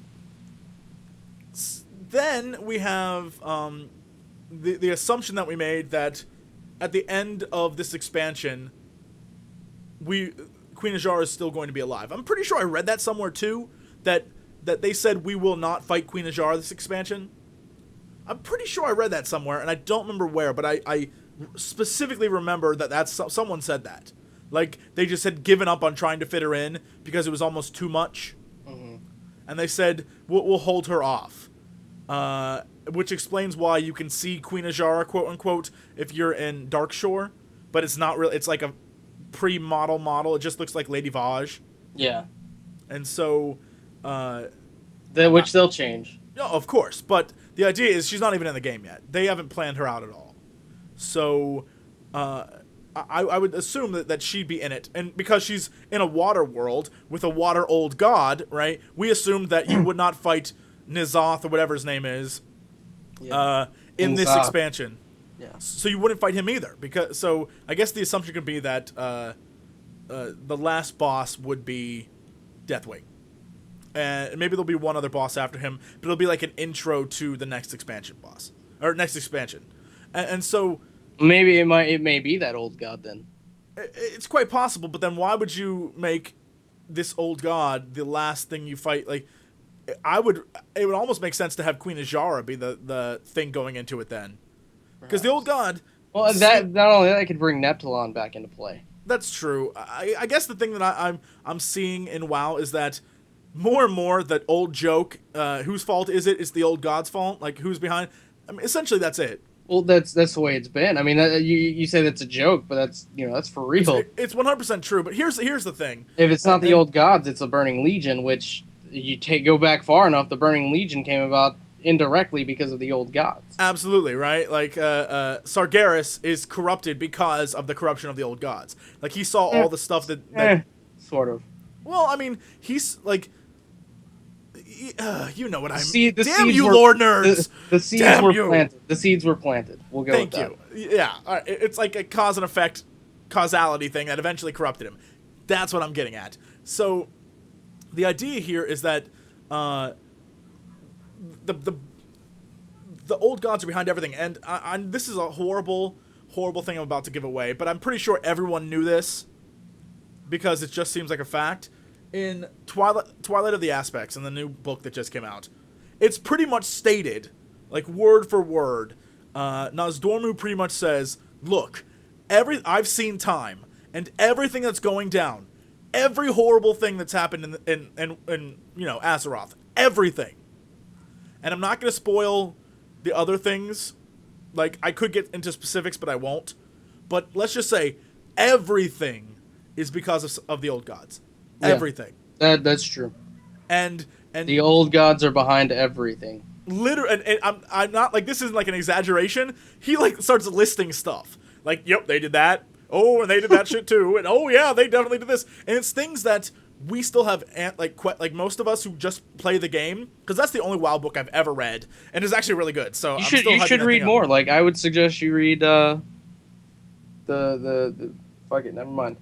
Then we have the assumption that we made that at the end of this expansion, Queen Azshara is still going to be alive. I'm pretty sure I read that somewhere too, that they said we will not fight Queen Azshara this expansion. I'm pretty sure I read that somewhere, and I don't remember where, but I specifically remember that someone said that. Like, they just had given up on trying to fit her in because it was almost too much. Mm-hmm. And they said, we'll hold her off. Which explains why you can see Queen Azshara, quote-unquote, if you're in Darkshore, but it's not really, it's like a pre-model. It just looks like Lady Vaj.
Yeah.
And so...
which they'll change.
No, of course, but the idea is she's not even in the game yet. They haven't planned her out at all. So, I would assume that she'd be in it. And because she's in a water world with a water old god, right, we assumed that you would not fight Nizoth or whatever his name is in this expansion.
Yeah.
So you wouldn't fight him either. So I guess the assumption could be that the last boss would be Deathwing. And maybe there'll be one other boss after him, but it'll be like an intro to the next expansion boss. Or next expansion. And so...
Maybe it may be that old god then.
It's quite possible, but then why would you make this old god the last thing you fight? Like, it would almost make sense to have Queen Azshara be the thing going into it then. Because the old god...
Well, not only that, I could bring Neptulon back into play.
That's true. I guess the thing that I'm seeing in WoW is that more and more that old joke, whose fault is it? It's the old god's fault. Like, who's behind? I mean, essentially that's it.
Well, that's the way it's been. I mean, you say that's a joke, but that's for real.
It's 100% true. But here's the thing.
If it's not the old gods, it's a Burning Legion, which go back far enough, the Burning Legion came about indirectly because of the old gods.
Absolutely, right? Like, Sargeras is corrupted because of the corruption of the old gods. Like, he saw all the stuff that
sort of.
Well, I mean, he's like... you know what I mean.
Damn
you, lore nerds!
The seeds were planted. The seeds were planted. We'll go with that.
Thank you. Yeah, all right. It's like a cause and effect causality thing that eventually corrupted him. That's what I'm getting at. So, the idea here is that the old gods are behind everything, and this is a horrible thing I'm about to give away, but I'm pretty sure everyone knew this because it just seems like a fact. In Twilight of the Aspects, in the new book that just came out, it's pretty much stated, like word for word. Nozdormu pretty much says, "Look, I've seen time, and everything that's going down, every horrible thing that's happened in Azeroth, everything." And I'm not going to spoil the other things. Like, I could get into specifics, but I won't. But let's just say everything is because of the old gods. Yeah, everything.
That's true.
And
the old gods are behind everything.
Literally, and I'm not, like, this isn't like an exaggeration. He, like, starts listing stuff. Like, yep, they did that. Oh, and they did that shit too. And oh yeah, they definitely did this. And it's things that we still have, like most of us who just play the game, because that's the only WoW book I've ever read, and it's actually really good. So
you should read more. Like, I would suggest you read the fuck it, never mind.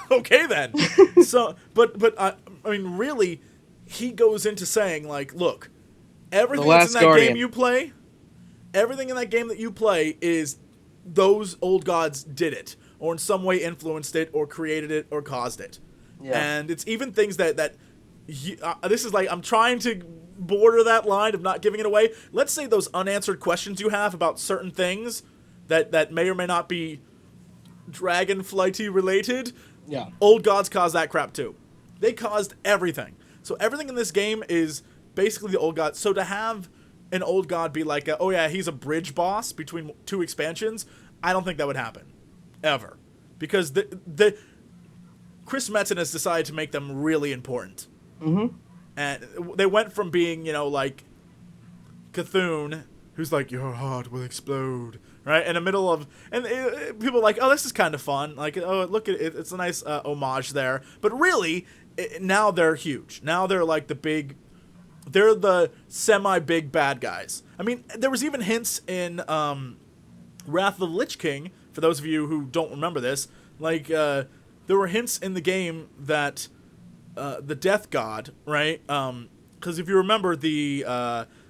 Okay then. So, but I mean, really, he goes into saying, like, look, everything that's in that game you play, everything in that game that you play is those old gods did it, or in some way influenced it, or created it, or caused it. Yeah. And it's even things that this is like, I'm trying to border that line of not giving it away. Let's say those unanswered questions you have about certain things that may or may not be Dragonflighty related.
Yeah.
Old gods caused that crap too. They caused everything. So everything in this game is basically the old gods. So to have an old god be like, oh yeah, he's a bridge boss between two expansions, I don't think that would happen. ever, because the Chris Metzen has decided to make them really important.
Mm-hmm.
And they went from being, like Cthulhu, who's like, your heart will explode, right? In the middle of, and people are like, oh, this is kind of fun. Like, oh, look at it. It's a nice homage there. But really, now they're huge. Now they're like they're the semi-big bad guys. I mean, there was even hints in Wrath of the Lich King, for those of you who don't remember this, like, there were hints in the game that the Death God, right? Because if you remember the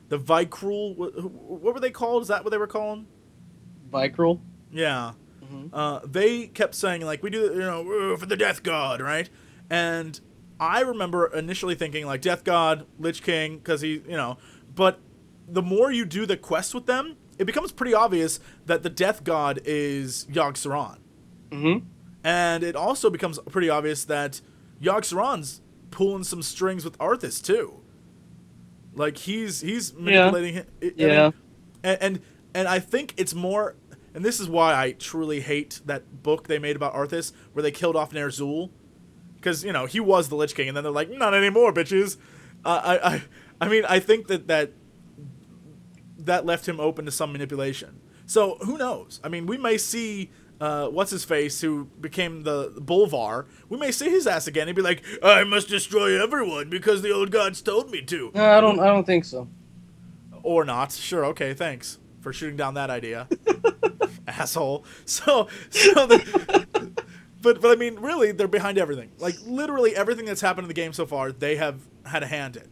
Vicruel, what were they called? Is that what they were calling?
Vicruel?
Yeah.
Mm-hmm.
They kept saying, like, we do, for the Death God, right? And I remember initially thinking, like, Death God, Lich King, because he, but the more you do the quest with them, it becomes pretty obvious that the Death God is Yogg-Saron.
Mm-hmm.
And it also becomes pretty obvious that Yogg-Saron's pulling some strings with Arthas, too. Like, he's manipulating him.
Yeah.
And I think it's more, and this is why I truly hate that book they made about Arthas, where they killed off Ner'zhul. Because, he was the Lich King, and then they're like, not anymore, bitches. I mean, I think that left him open to some manipulation. So, who knows? I mean, we may see, what's-his-face, who became the Bolvar, we may see his ass again and be like, I must destroy everyone because the old gods told me to.
No, I don't think so.
Or not. Sure, okay, thanks for shooting down that idea. Asshole. But I mean, really, they're behind everything. Like, literally everything that's happened in the game so far, they have had a hand in.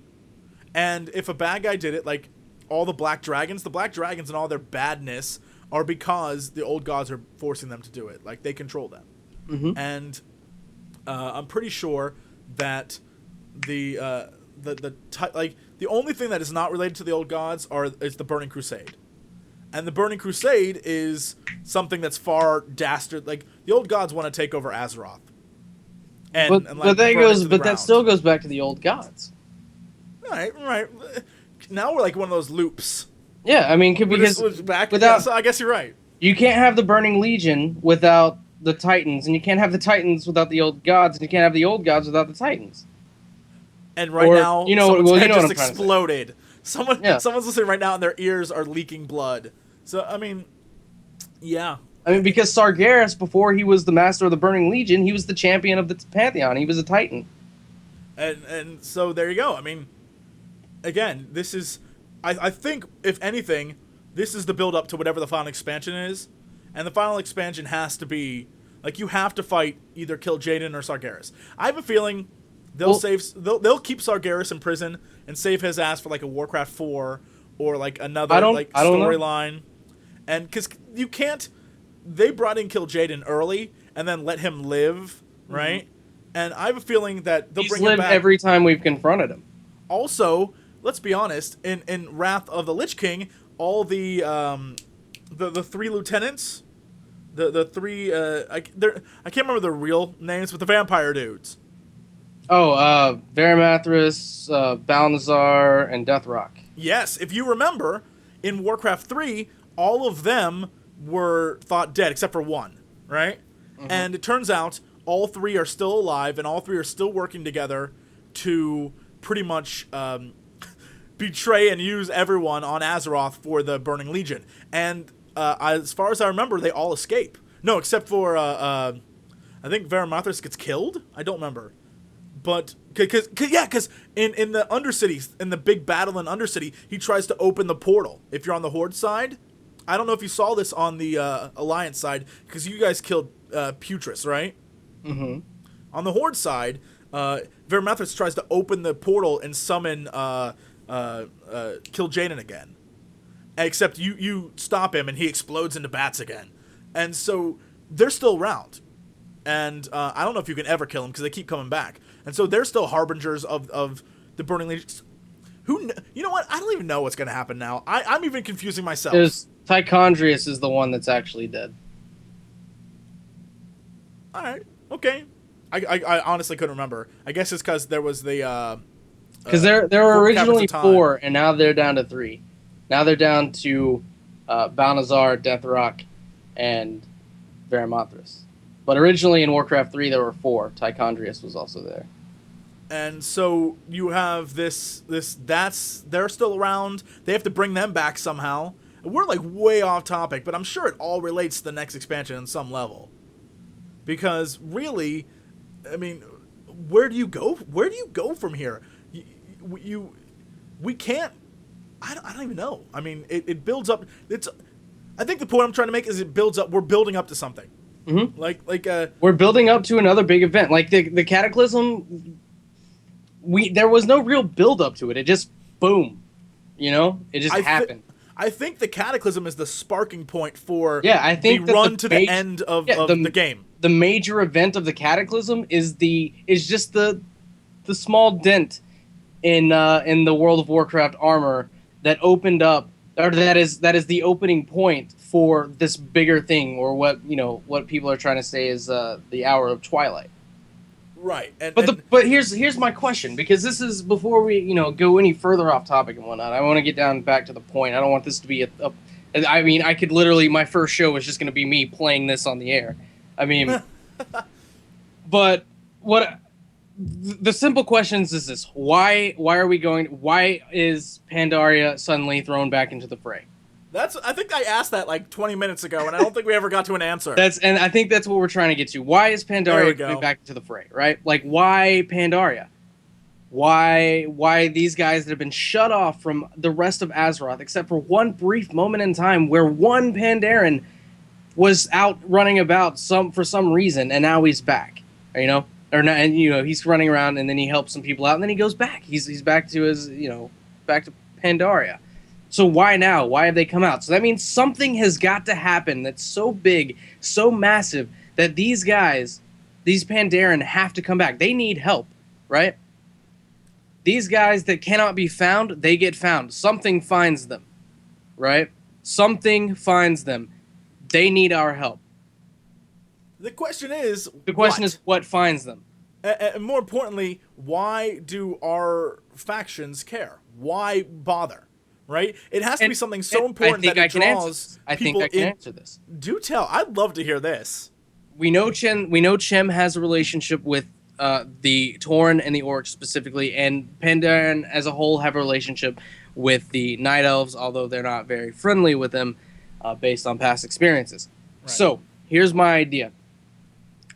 And if a bad guy did it, like all the Black Dragons and all their badness are because the old gods are forcing them to do it. Like, they control them.
Mm-hmm.
And I'm pretty sure that the only thing that is not related to the old gods is the Burning Crusade. And the Burning Crusade is something that's far dastard. Like, the old gods want to take over Azeroth.
That still goes back to the old gods.
Right. Now we're like one of those loops.
Yeah, I mean, because
so I guess you're right.
You can't have the Burning Legion without the Titans, and you can't have the Titans without the old gods, and you can't have the old gods without the Titans.
And now, someone's head just exploded.
Someone's
listening right now, and their ears are leaking blood. So, I mean, yeah.
I mean, because Sargeras, before he was the master of the Burning Legion, he was the champion of the Pantheon. He was a Titan.
And so there you go. I mean, again, this is... I think, if anything, this is the build-up to whatever the final expansion is. And the final expansion has to be... Like, you have to fight either Kil'jaeden or Sargeras. I have a feeling they'll keep Sargeras in prison and save his ass for, like, a Warcraft 4 or, like, another storyline. And because you can't... They brought in Kil'jaeden early and then let him live, right? Mm-hmm. And I have a feeling that they'll bring him back.
He's lived every time we've confronted him.
Also, let's be honest, in Wrath of the Lich King, all the three lieutenants, the three I can't remember their real names, but the vampire dudes.
Oh, Varimathras, Balnazar, and Deathrock.
Yes, if you remember, in Warcraft 3, all of them were thought dead, except for one, right? Mm-hmm. And it turns out all three are still alive, and all three are still working together to pretty much betray and use everyone on Azeroth for the Burning Legion. And as far as I remember, they all escape. No, except for, I think Varimathras gets killed? I don't remember. But, because in the Undercity, in the big battle in Undercity, he tries to open the portal. If you're on the Horde side, I don't know if you saw this on the Alliance side, because you guys killed Putris, right?
Mm-hmm.
On the Horde side, Varimathras tries to open the portal and summon Kil'jaeden again. Except you stop him and he explodes into bats again. And so they're still around. And I don't know if you can ever kill them because they keep coming back. And so they're still harbingers of the Burning Legion. You know what? I don't even know what's going to happen now. I'm even confusing myself.
Tichondrius is the one that's actually dead.
All right. Okay. I honestly couldn't remember. I guess it's because there was the...
Because there were originally 4, and now they're down to 3. Now they're down to Balnazar, Deathrock, and Varimathras. But originally in Warcraft 3 there were 4. Tichondrius was also there.
And so you have they're still around. They have to bring them back somehow. We're like way off topic, but I'm sure it all relates to the next expansion on some level. Because really, I mean, where do you go? Where do you go from here? We can't. I don't even know. I mean, it builds up. I think the point I'm trying to make is it builds up. We're building up to something.
Mm-hmm. We're building up to another big event. Like the Cataclysm. There was no real build up to it. It just boom, it just happened.
I think the Cataclysm is the sparking point for
I think
the run to the end of the game.
The major event of the Cataclysm is just the small dent in the World of Warcraft armor that opened up, or that is the opening point for this bigger thing, or what people are trying to say is the Hour of Twilight.
Right.
But here's my question, because this is before we go any further off topic and whatnot. I want to get down back to the point. I don't want this to be I mean, I could literally, my first show was just going to be me playing this on the air. I mean, but the simple questions is this: why is Pandaria suddenly thrown back into the fray?
I think I asked that like 20 minutes ago, and I don't think we ever got to an answer.
And I think that's what we're trying to get to. Why is Pandaria coming back into the fray, right? Like, why Pandaria? Why these guys that have been shut off from the rest of Azeroth, except for one brief moment in time where one Pandaren was out running about for some reason, and now he's back, he's running around, and then he helps some people out, and then he goes back. He's back to his, back to Pandaria. So why now? Why have they come out? So that means something has got to happen that's so big, so massive, that these guys, these Pandaren, have to come back. They need help, right? These guys that cannot be found, they get found. Something finds them, right? Something finds them. They need our help.
The question is,
what finds them?
And more importantly, why do our factions care? Why bother? Right? It has to be something so important that it draws people in.
I think I can answer this.
Do tell. I'd love to hear this.
We know Chem has a relationship with the Tauren and the Orcs specifically, and Pandaren as a whole have a relationship with the Night Elves, although they're not very friendly with them based on past experiences. Right. So, here's my idea.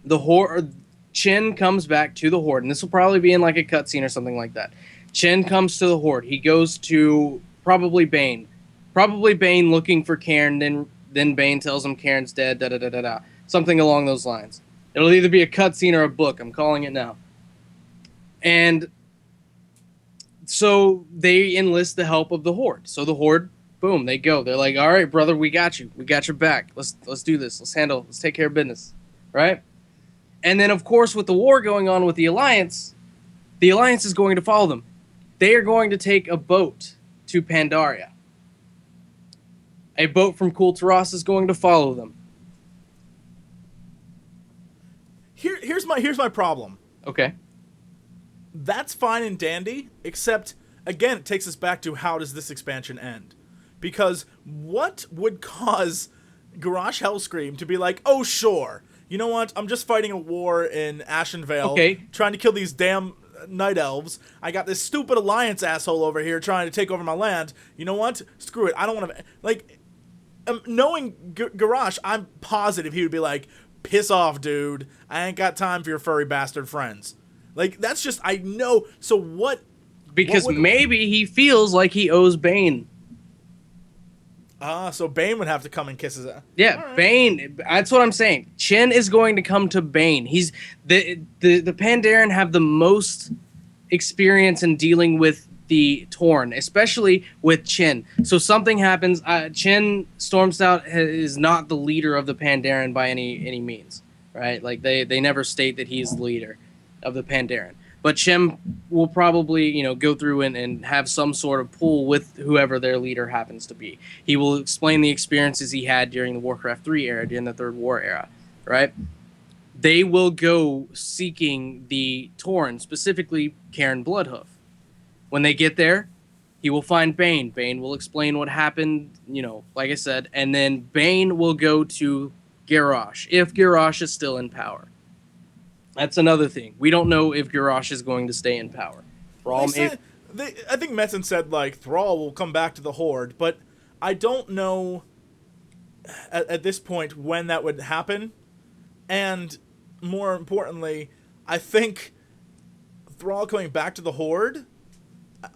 The Horde... Chen comes back to the Horde, and this will probably be in like a cutscene or something like that. Chen comes to the Horde. He goes to... Probably Bane looking for Cairn, then Bane tells him Cairn's dead, da-da-da-da-da. Something along those lines. It'll either be a cutscene or a book. I'm calling it now. And so they enlist the help of the Horde. So the Horde, boom, they go. They're like, all right, brother, we got you. We got your back. Let's do this. Let's take care of business. Right? And then, of course, with the war going on with the Alliance is going to follow them. They are going to take a boat to Pandaria. A boat from Kul Tiras is going to follow them.
Here's my problem.
Okay.
That's fine and dandy, except again it takes us back to how does this expansion end? Because what would cause Garrosh Hellscream to be like, oh sure, you know what? I'm just fighting a war in Ashenvale, trying to kill these damn Night Elves. I got this stupid Alliance asshole over here trying to take over my land. You know what? Screw it. I don't want to... Like, knowing Garrosh, I'm positive he would be like, piss off, dude. I ain't got time for your furry bastard friends. Like, that's just... I know. So what...
Because maybe he feels like he owes Bane.
So Bane would have to come and kiss his ass.
Yeah, right. Bane. That's what I'm saying. Chen is going to come to Bane. He's the Pandaren have the most experience in dealing with the Tauren, especially with Chen. So something happens. Chen Stormstout is not the leader of the Pandaren by any means, right? Like they never state that he's the leader of the Pandaren. But Chen will probably, go through and have some sort of pull with whoever their leader happens to be. He will explain the experiences he had during the Warcraft 3 era, during the Third War era, right? They will go seeking the Tauren, specifically Cairn Bloodhoof. When they get there, he will find Bane. Bane will explain what happened, like I said, and then Bane will go to Garrosh, if Garrosh is still in power. That's another thing. We don't know if Garrosh is going to stay in power.
I think Metzen said, like, Thrall will come back to the Horde, but I don't know at this point when that would happen. And more importantly, I think Thrall coming back to the Horde,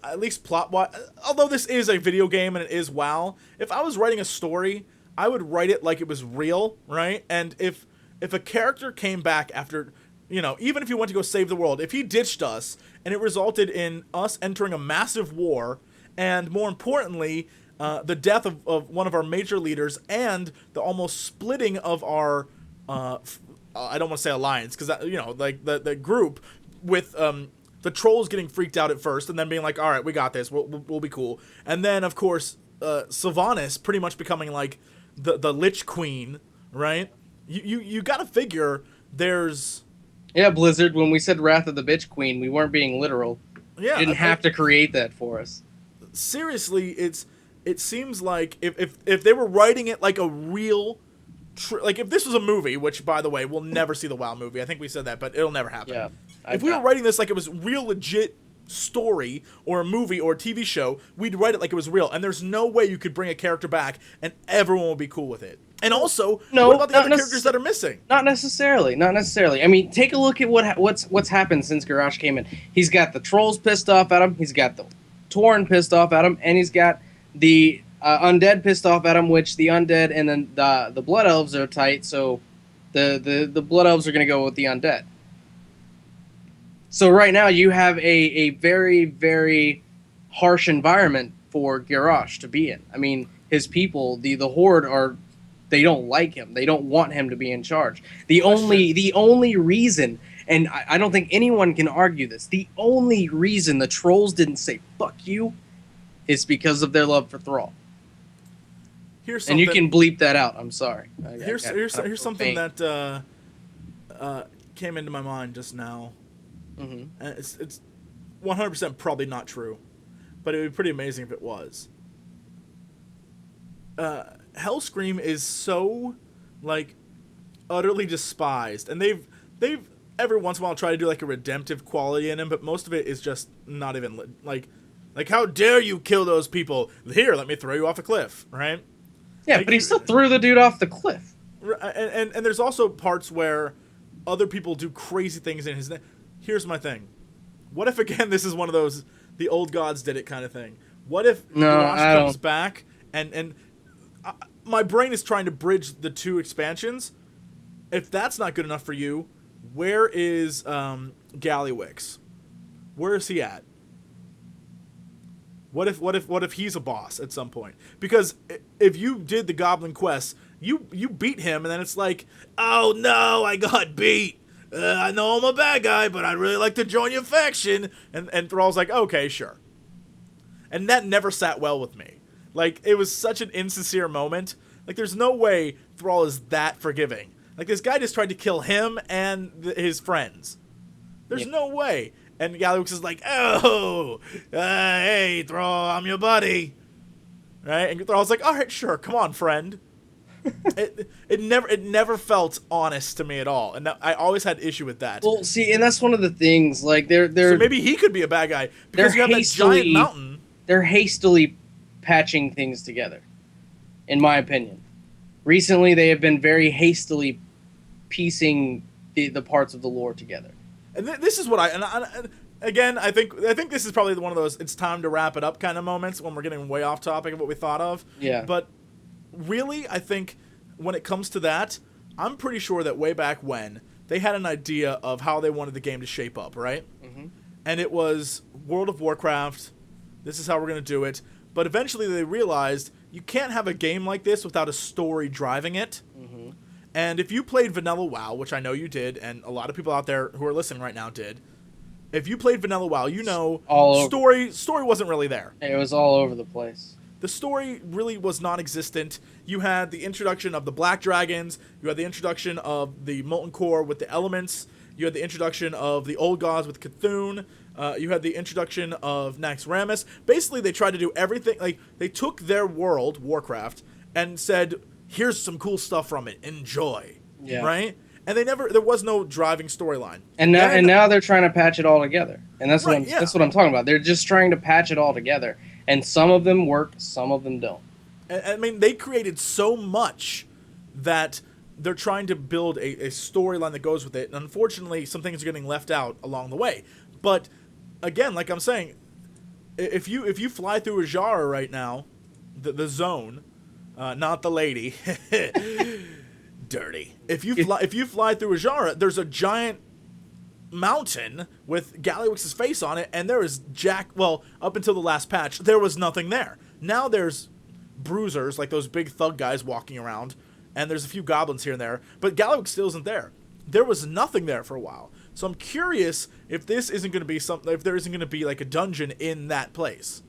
at least plot-wise, although this is a video game and it is WoW, if I was writing a story, I would write it like it was real, right? And if a character came back after, you know, even if he went to go save the world, if he ditched us and it resulted in us entering a massive war, and more importantly, the death of one of our major leaders and the almost splitting of our, I don't want to say alliance, because, you know, like the group with the trolls getting freaked out at first and then being like, all right, we got this, we'll be cool. And then, of course, Sylvanas pretty much becoming like the Lich Queen, right? You got to figure there's...
Yeah, Blizzard, when we said Wrath of the Bitch Queen, we weren't being literal.
Yeah,
you didn't have to create that for us.
Seriously, it seems like if they were writing it like a real... like, if this was a movie, which, by the way, we'll never see the WoW movie. I think we said that, but it'll never happen.
Yeah,
if we were writing this like it was real legit story or a movie or a TV show, we'd write it like it was real. And there's no way you could bring a character back and everyone will be cool with it. And also, what about the other characters that are missing?
Not necessarily. I mean, take a look at what's happened since Garrosh came in. He's got the trolls pissed off at him. He's got the Tauren pissed off at him, and he's got the undead pissed off at him. Which the undead and then the blood elves are tight, so the blood elves are going to go with the undead. So right now you have a very, very harsh environment for Garrosh to be in. I mean, his people, the Horde they don't like him. They don't want him to be in charge. The only reason, and I don't think anyone can argue this, the only reason the trolls didn't say fuck you is because of their love for Thrall. And you can bleep that out. I'm sorry.
Here's something that came into my mind just now.
Mm-hmm.
And it's 100% probably not true, but it would be pretty amazing if it was. Hellscream is so, like, utterly despised, and they've every once in a while tried to do like a redemptive quality in him, but most of it is just not even like how dare you kill those people? Here, let me throw you off a cliff, right?
Yeah, but he still threw the dude off the cliff.
And there's also parts where other people do crazy things in his name. Here's my thing. What if, again, this is one of those, the old gods did it kind of thing? What if Garrosh comes back and my brain is trying to bridge the two expansions. If that's not good enough for you, where is Gallywix? Where is he at? What if he's a boss at some point? Because if you did the Goblin quest, you beat him, and then it's like, oh no, I got beat. I know I'm a bad guy, but I'd really like to join your faction. And Thrall's like, okay, sure. And that never sat well with me. Like, it was such an insincere moment. Like, there's no way Thrall is that forgiving. Like, this guy just tried to kill him and his friends. There's no way. And Gallywix is like, oh, hey, Thrall, I'm your buddy. Right? And Thrall's like, all right, sure, come on, friend. It never felt honest to me at all, and I always had issue with that.
Well, see, and that's one of the things. Like, they're
so maybe he could be a bad guy because you have that giant mountain.
They're hastily patching things together, in my opinion. Recently, they have been very hastily piecing the parts of the lore together.
And this is what again, I think this is probably one of those it's time to wrap it up kind of moments when we're getting way off topic of what we thought of.
Yeah.
But really, I think when it comes to that, I'm pretty sure that way back when, they had an idea of how they wanted the game to shape up, right?
Mm-hmm.
And it was World of Warcraft, this is how we're going to do it. But eventually they realized you can't have a game like this without a story driving it.
Mm-hmm.
And if you played Vanilla WoW, which I know you did, and a lot of people out there who are listening right now did, if you played Vanilla WoW, you know story wasn't really there.
It was all over the place.
The story really was non-existent. You had the introduction of the Black Dragons. You had the introduction of the Molten Core with the elements. You had the introduction of the Old Gods with Cthulhu. You had the introduction of Naxxramas. Basically, they tried to do everything. Like, they took their world, Warcraft, and said, here's some cool stuff from it. Enjoy.
Yeah.
Right? And there was no driving storyline.
And now they're trying to patch it all together. And that's what I'm talking about. They're just trying to patch it all together. And some of them work, some of them don't.
I mean, they created so much that they're trying to build a storyline that goes with it. And unfortunately, some things are getting left out along the way. But again, like I'm saying, if you fly through Azshara right now, the zone, not the lady, dirty. If you fly through Azshara, there's a giant mountain with Gallywix's face on it, and there is up until the last patch, there was nothing there. Now there's bruisers, like those big thug guys walking around, and there's a few goblins here and there, but Gallywix still isn't there. There was nothing there for a while. So I'm curious if this isn't going to be something, if there isn't going to be like a dungeon in that place.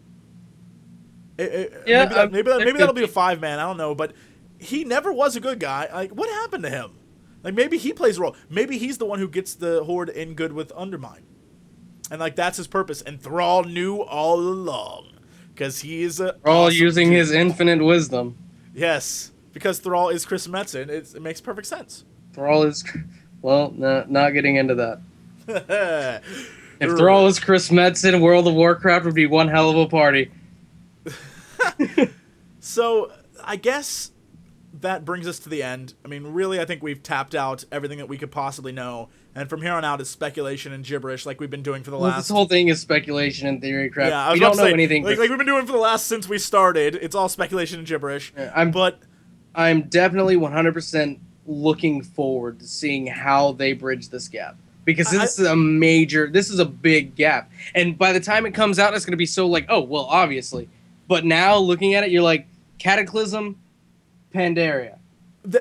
Maybe that'll be a 5-man, I don't know, but he never was a good guy. Like, what happened to him? Like, maybe he plays a role. Maybe he's the one who gets the Horde in good with Undermine. And, like, that's his purpose. And Thrall knew all along. Because he is a...
Thrall using his infinite wisdom.
Yes. Because Thrall is Chris Metzen. It makes perfect sense.
Thrall is... Well, not getting into that. If Thrall is Chris Metzen, World of Warcraft would be one hell of a party.
So, I guess... that brings us to the end. I mean, really, I think we've tapped out everything that we could possibly know. And from here on out, it's speculation and gibberish like we've been doing for the last...
This whole thing is speculation and Theorycraft.
Yeah,
we don't know anything.
Like we've been doing for the last... since we started. It's all speculation and gibberish.
Yeah, I'm definitely 100% looking forward to seeing how they bridge this gap. Because this is a big gap. And by the time it comes out, it's going to be so like, oh, well, obviously. But now, looking at it, you're like, Cataclysm... Pandaria.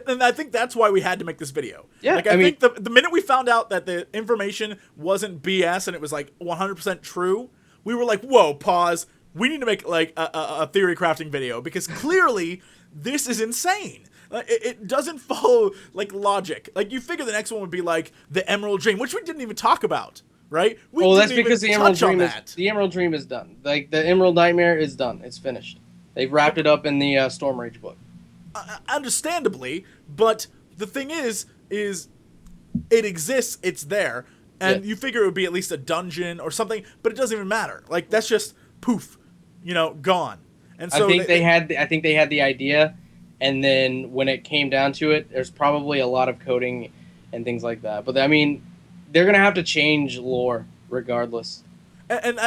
And I think that's why we had to make this video.
Yeah,
like I think the minute we found out that the information wasn't BS and it was like 100% true, we were like, whoa, pause. We need to make like a theory crafting video because clearly this is insane. Like, it doesn't follow like logic. Like you figure the next one would be like the Emerald Dream, which we didn't even talk about, right?
That's because the Emerald Dream is done. Like the Emerald Nightmare is done. It's finished. They've wrapped it up in the Stormrage book.
Understandably, but the thing is it exists, it's there, and you figure it would be at least a dungeon or something, but it doesn't even matter. Like that's just poof, gone. And so
I think they had the idea, and then when it came down to it, there's probably a lot of coding and things like that. But I mean, they're gonna have to change lore regardless.
And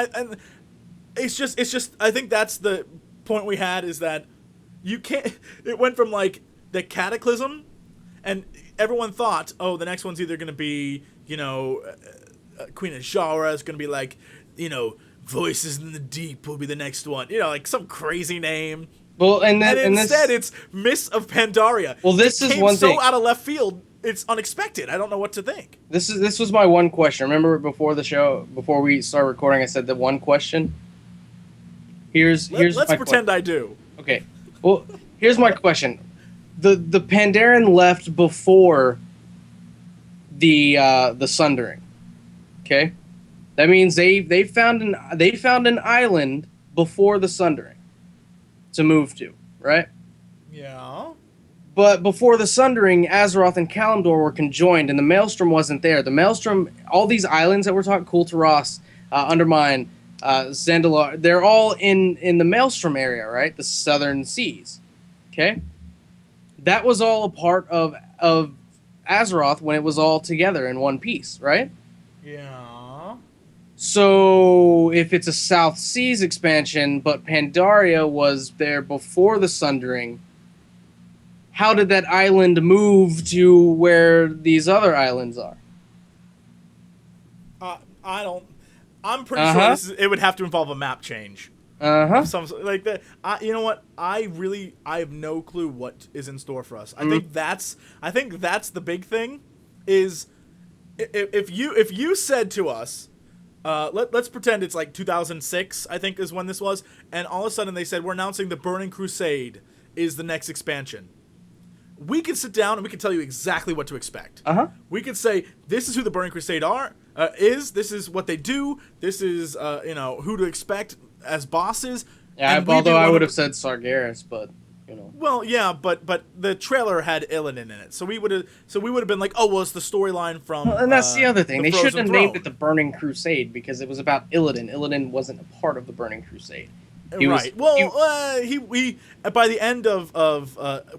it's just I think that's the point we had is that. You can't... It went from, like, the Cataclysm, and everyone thought, oh, the next one's either going to be, Queen Azshara is going to be, like, Voices in the Deep will be the next one. Like, some crazy name.
Well, and
instead, it's Mists of Pandaria.
Well, this is one thing.
So out of left field, it's unexpected. I don't know what to think.
This was my one question. Remember before the show, before we started recording, I said the one question? Let's
pretend I do.
Okay. Well, here's my question: the Pandaren left before the Sundering. Okay, that means they found an island before the Sundering to move to, right?
Yeah.
But before the Sundering, Azeroth and Kalimdor were conjoined, and the Maelstrom wasn't there. The Maelstrom, all these islands that we're talking, Kul Tiras, Undermine. Zandalar, they're all in the Maelstrom area, right? The southern seas. Okay? That was all a part of Azeroth when it was all together in one piece, right?
Yeah.
So if it's a South Seas expansion, but Pandaria was there before the Sundering, how did that island move to where these other islands are?
I'm pretty sure it would have to involve a map change. Some like that. You know what? I have no clue what is in store for us. I think that's the big thing. Is if you said to us, let's pretend it's like 2006. I think is when this was, and all of a sudden they said we're announcing the Burning Crusade is the next expansion. We could sit down and we could tell you exactly what to expect. We could say this is who the Burning Crusade is. This is what they do. This is who to expect as bosses.
Yeah, although I would have said Sargeras, but you know.
Well, yeah, but the trailer had Illidan in it, so we would have been like, oh, well, it's the storyline from.
Well, and that's the other thing. They
Frozen
shouldn't have
Throne.
named it the Burning Crusade because it was about Illidan. Illidan wasn't a part of the Burning Crusade.
Right. Well, he by the end of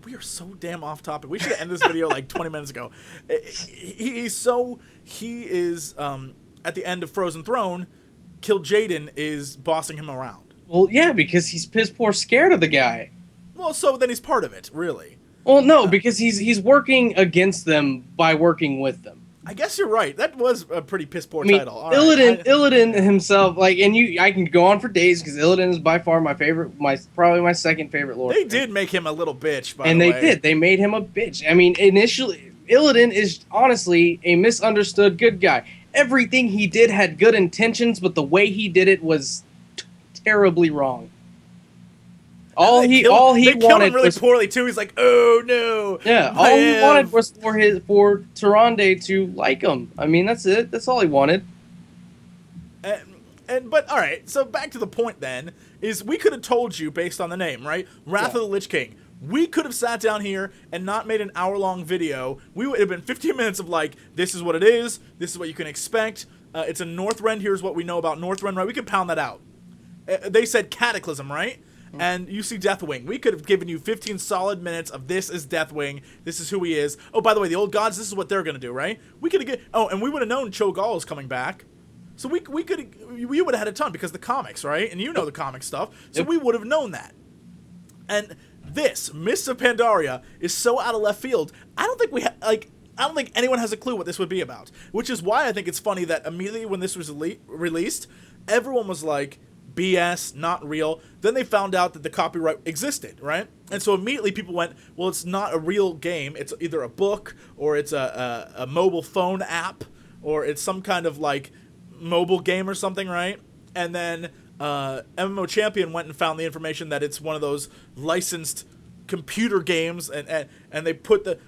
we are so damn off topic. We should have ended this video like 20 minutes ago. He is at the end of Frozen Throne, Kil'jaeden is bossing him around.
Well, yeah, because he's piss poor scared of the guy.
Well, so then he's part of it, really.
Well, no, because he's working against them by working with them.
I guess you're right. That was a pretty piss poor title. All
Illidan himself, like, and I can go on for days because Illidan is by far my favorite, probably my second favorite lord.
They did make him a little bitch, by the way.
And they did. They made him a bitch. I mean, initially, Illidan is honestly a misunderstood good guy. Everything he did had good intentions, but the way he did it was terribly wrong. All he wanted
really
was
poorly too. He's like, oh no.
Yeah, all he wanted was for Tyrande to like him. I mean, that's it. That's all he wanted.
But all right. So back to the point then is we could have told you based on the name, right? Wrath of the Lich King. We could have sat down here and not made an hour-long video. We would have been 15 minutes of like, this is what it is. This is what you can expect. It's a Northrend. Here's what we know about Northrend, right? We could pound that out. They said Cataclysm, right? And you see Deathwing. We could have given you 15 solid minutes of this is Deathwing. This is who he is. Oh, by the way, the old gods, this is what they're going to do, right? We could have and we would have known Cho'Gall is coming back. So we would have had a ton because the comics, right? And you know the comic stuff. So we would have known that. And this Mists of Pandaria is so out of left field. I don't think I don't think anyone has a clue what this would be about, which is why I think it's funny that immediately when this was released, everyone was like, BS, not real. Then they found out that the copyright existed, right? And so immediately people went, well, it's not a real game. It's either a book or it's a mobile phone app or it's some kind of like mobile game or something, right? And then MMO Champion went and found the information that it's one of those licensed computer games and they put the...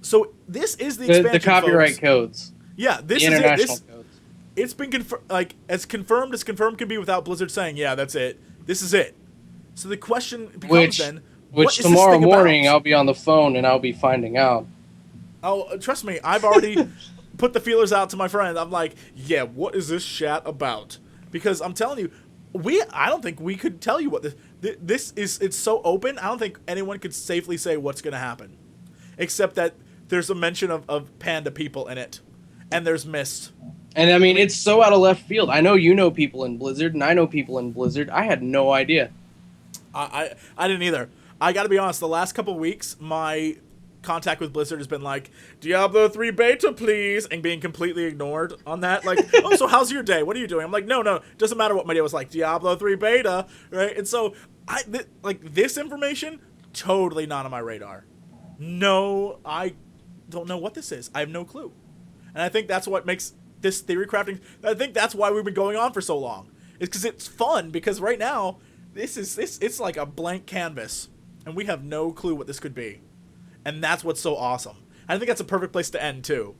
So this is the expansion,
the copyright
folks.
Codes.
Yeah, this
the
is
international
it.
codes.
It's been as confirmed can be without Blizzard saying, yeah, that's it. This is it. So the question becomes
which tomorrow morning I'll be on the phone and I'll be finding out.
Oh, trust me, I've already put the feelers out to my friends. I'm like, yeah, what is this chat about? Because I'm telling you, I don't think we could tell you what this is. It's so open. I don't think anyone could safely say what's going to happen, except that there's a mention of panda people in it, and there's mist.
And I mean, it's so out of left field. I know you know people in Blizzard, and I know people in Blizzard. I had no idea.
I didn't either. I got to be honest. The last couple of weeks, my contact with Blizzard has been like, Diablo 3 beta, please, and being completely ignored on that. Like, oh, so how's your day? What are you doing? I'm like, no, doesn't matter what my day was like. Diablo 3 beta, right? And so, this information, totally not on my radar. No, I don't know what this is. I have no clue. And I think that's what makes this theory crafting, I think that's why we've been going on for so long. It's because it's fun, because right now, it's like a blank canvas, and we have no clue what this could be. And that's what's so awesome. I think that's a perfect place to end, too.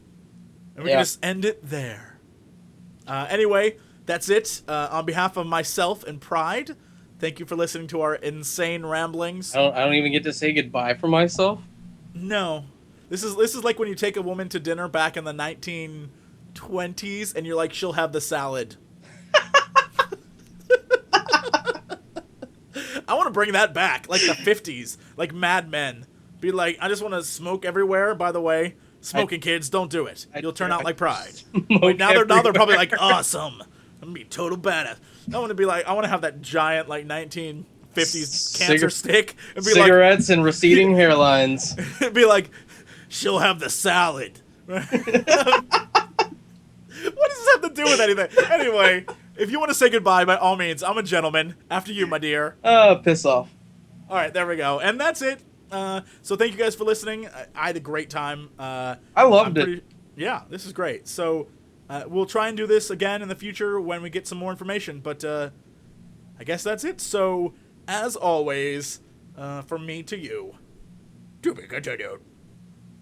And we can just end it there. Anyway, that's it. On behalf of myself and Pride, thank you for listening to our insane ramblings.
I don't even get to say goodbye for myself?
No. This is like when you take a woman to dinner back in the 1920s, and you're like, she'll have the salad. I want to bring that back, like the 50s, like Mad Men. Be like, I just want to smoke everywhere. By the way, smoking kids, don't do it. You'll turn out like Pride. Wait, now they're probably like, awesome. I'm gonna be total badass. I want to be like, I want to have that giant like 1950s cancer stick and be
cigarettes and receding hairlines.
Be like, she'll have the salad. What does this have to do with anything? Anyway, if you want to say goodbye, by all means, I'm a gentleman. After you, my dear.
Piss off.
All right, there we go. And that's it. So thank you guys for listening. I had a great time.
I loved it.
Yeah, this is great. So we'll try and do this again in the future when we get some more information. But I guess that's it. So, as always, from me to you, to be continued.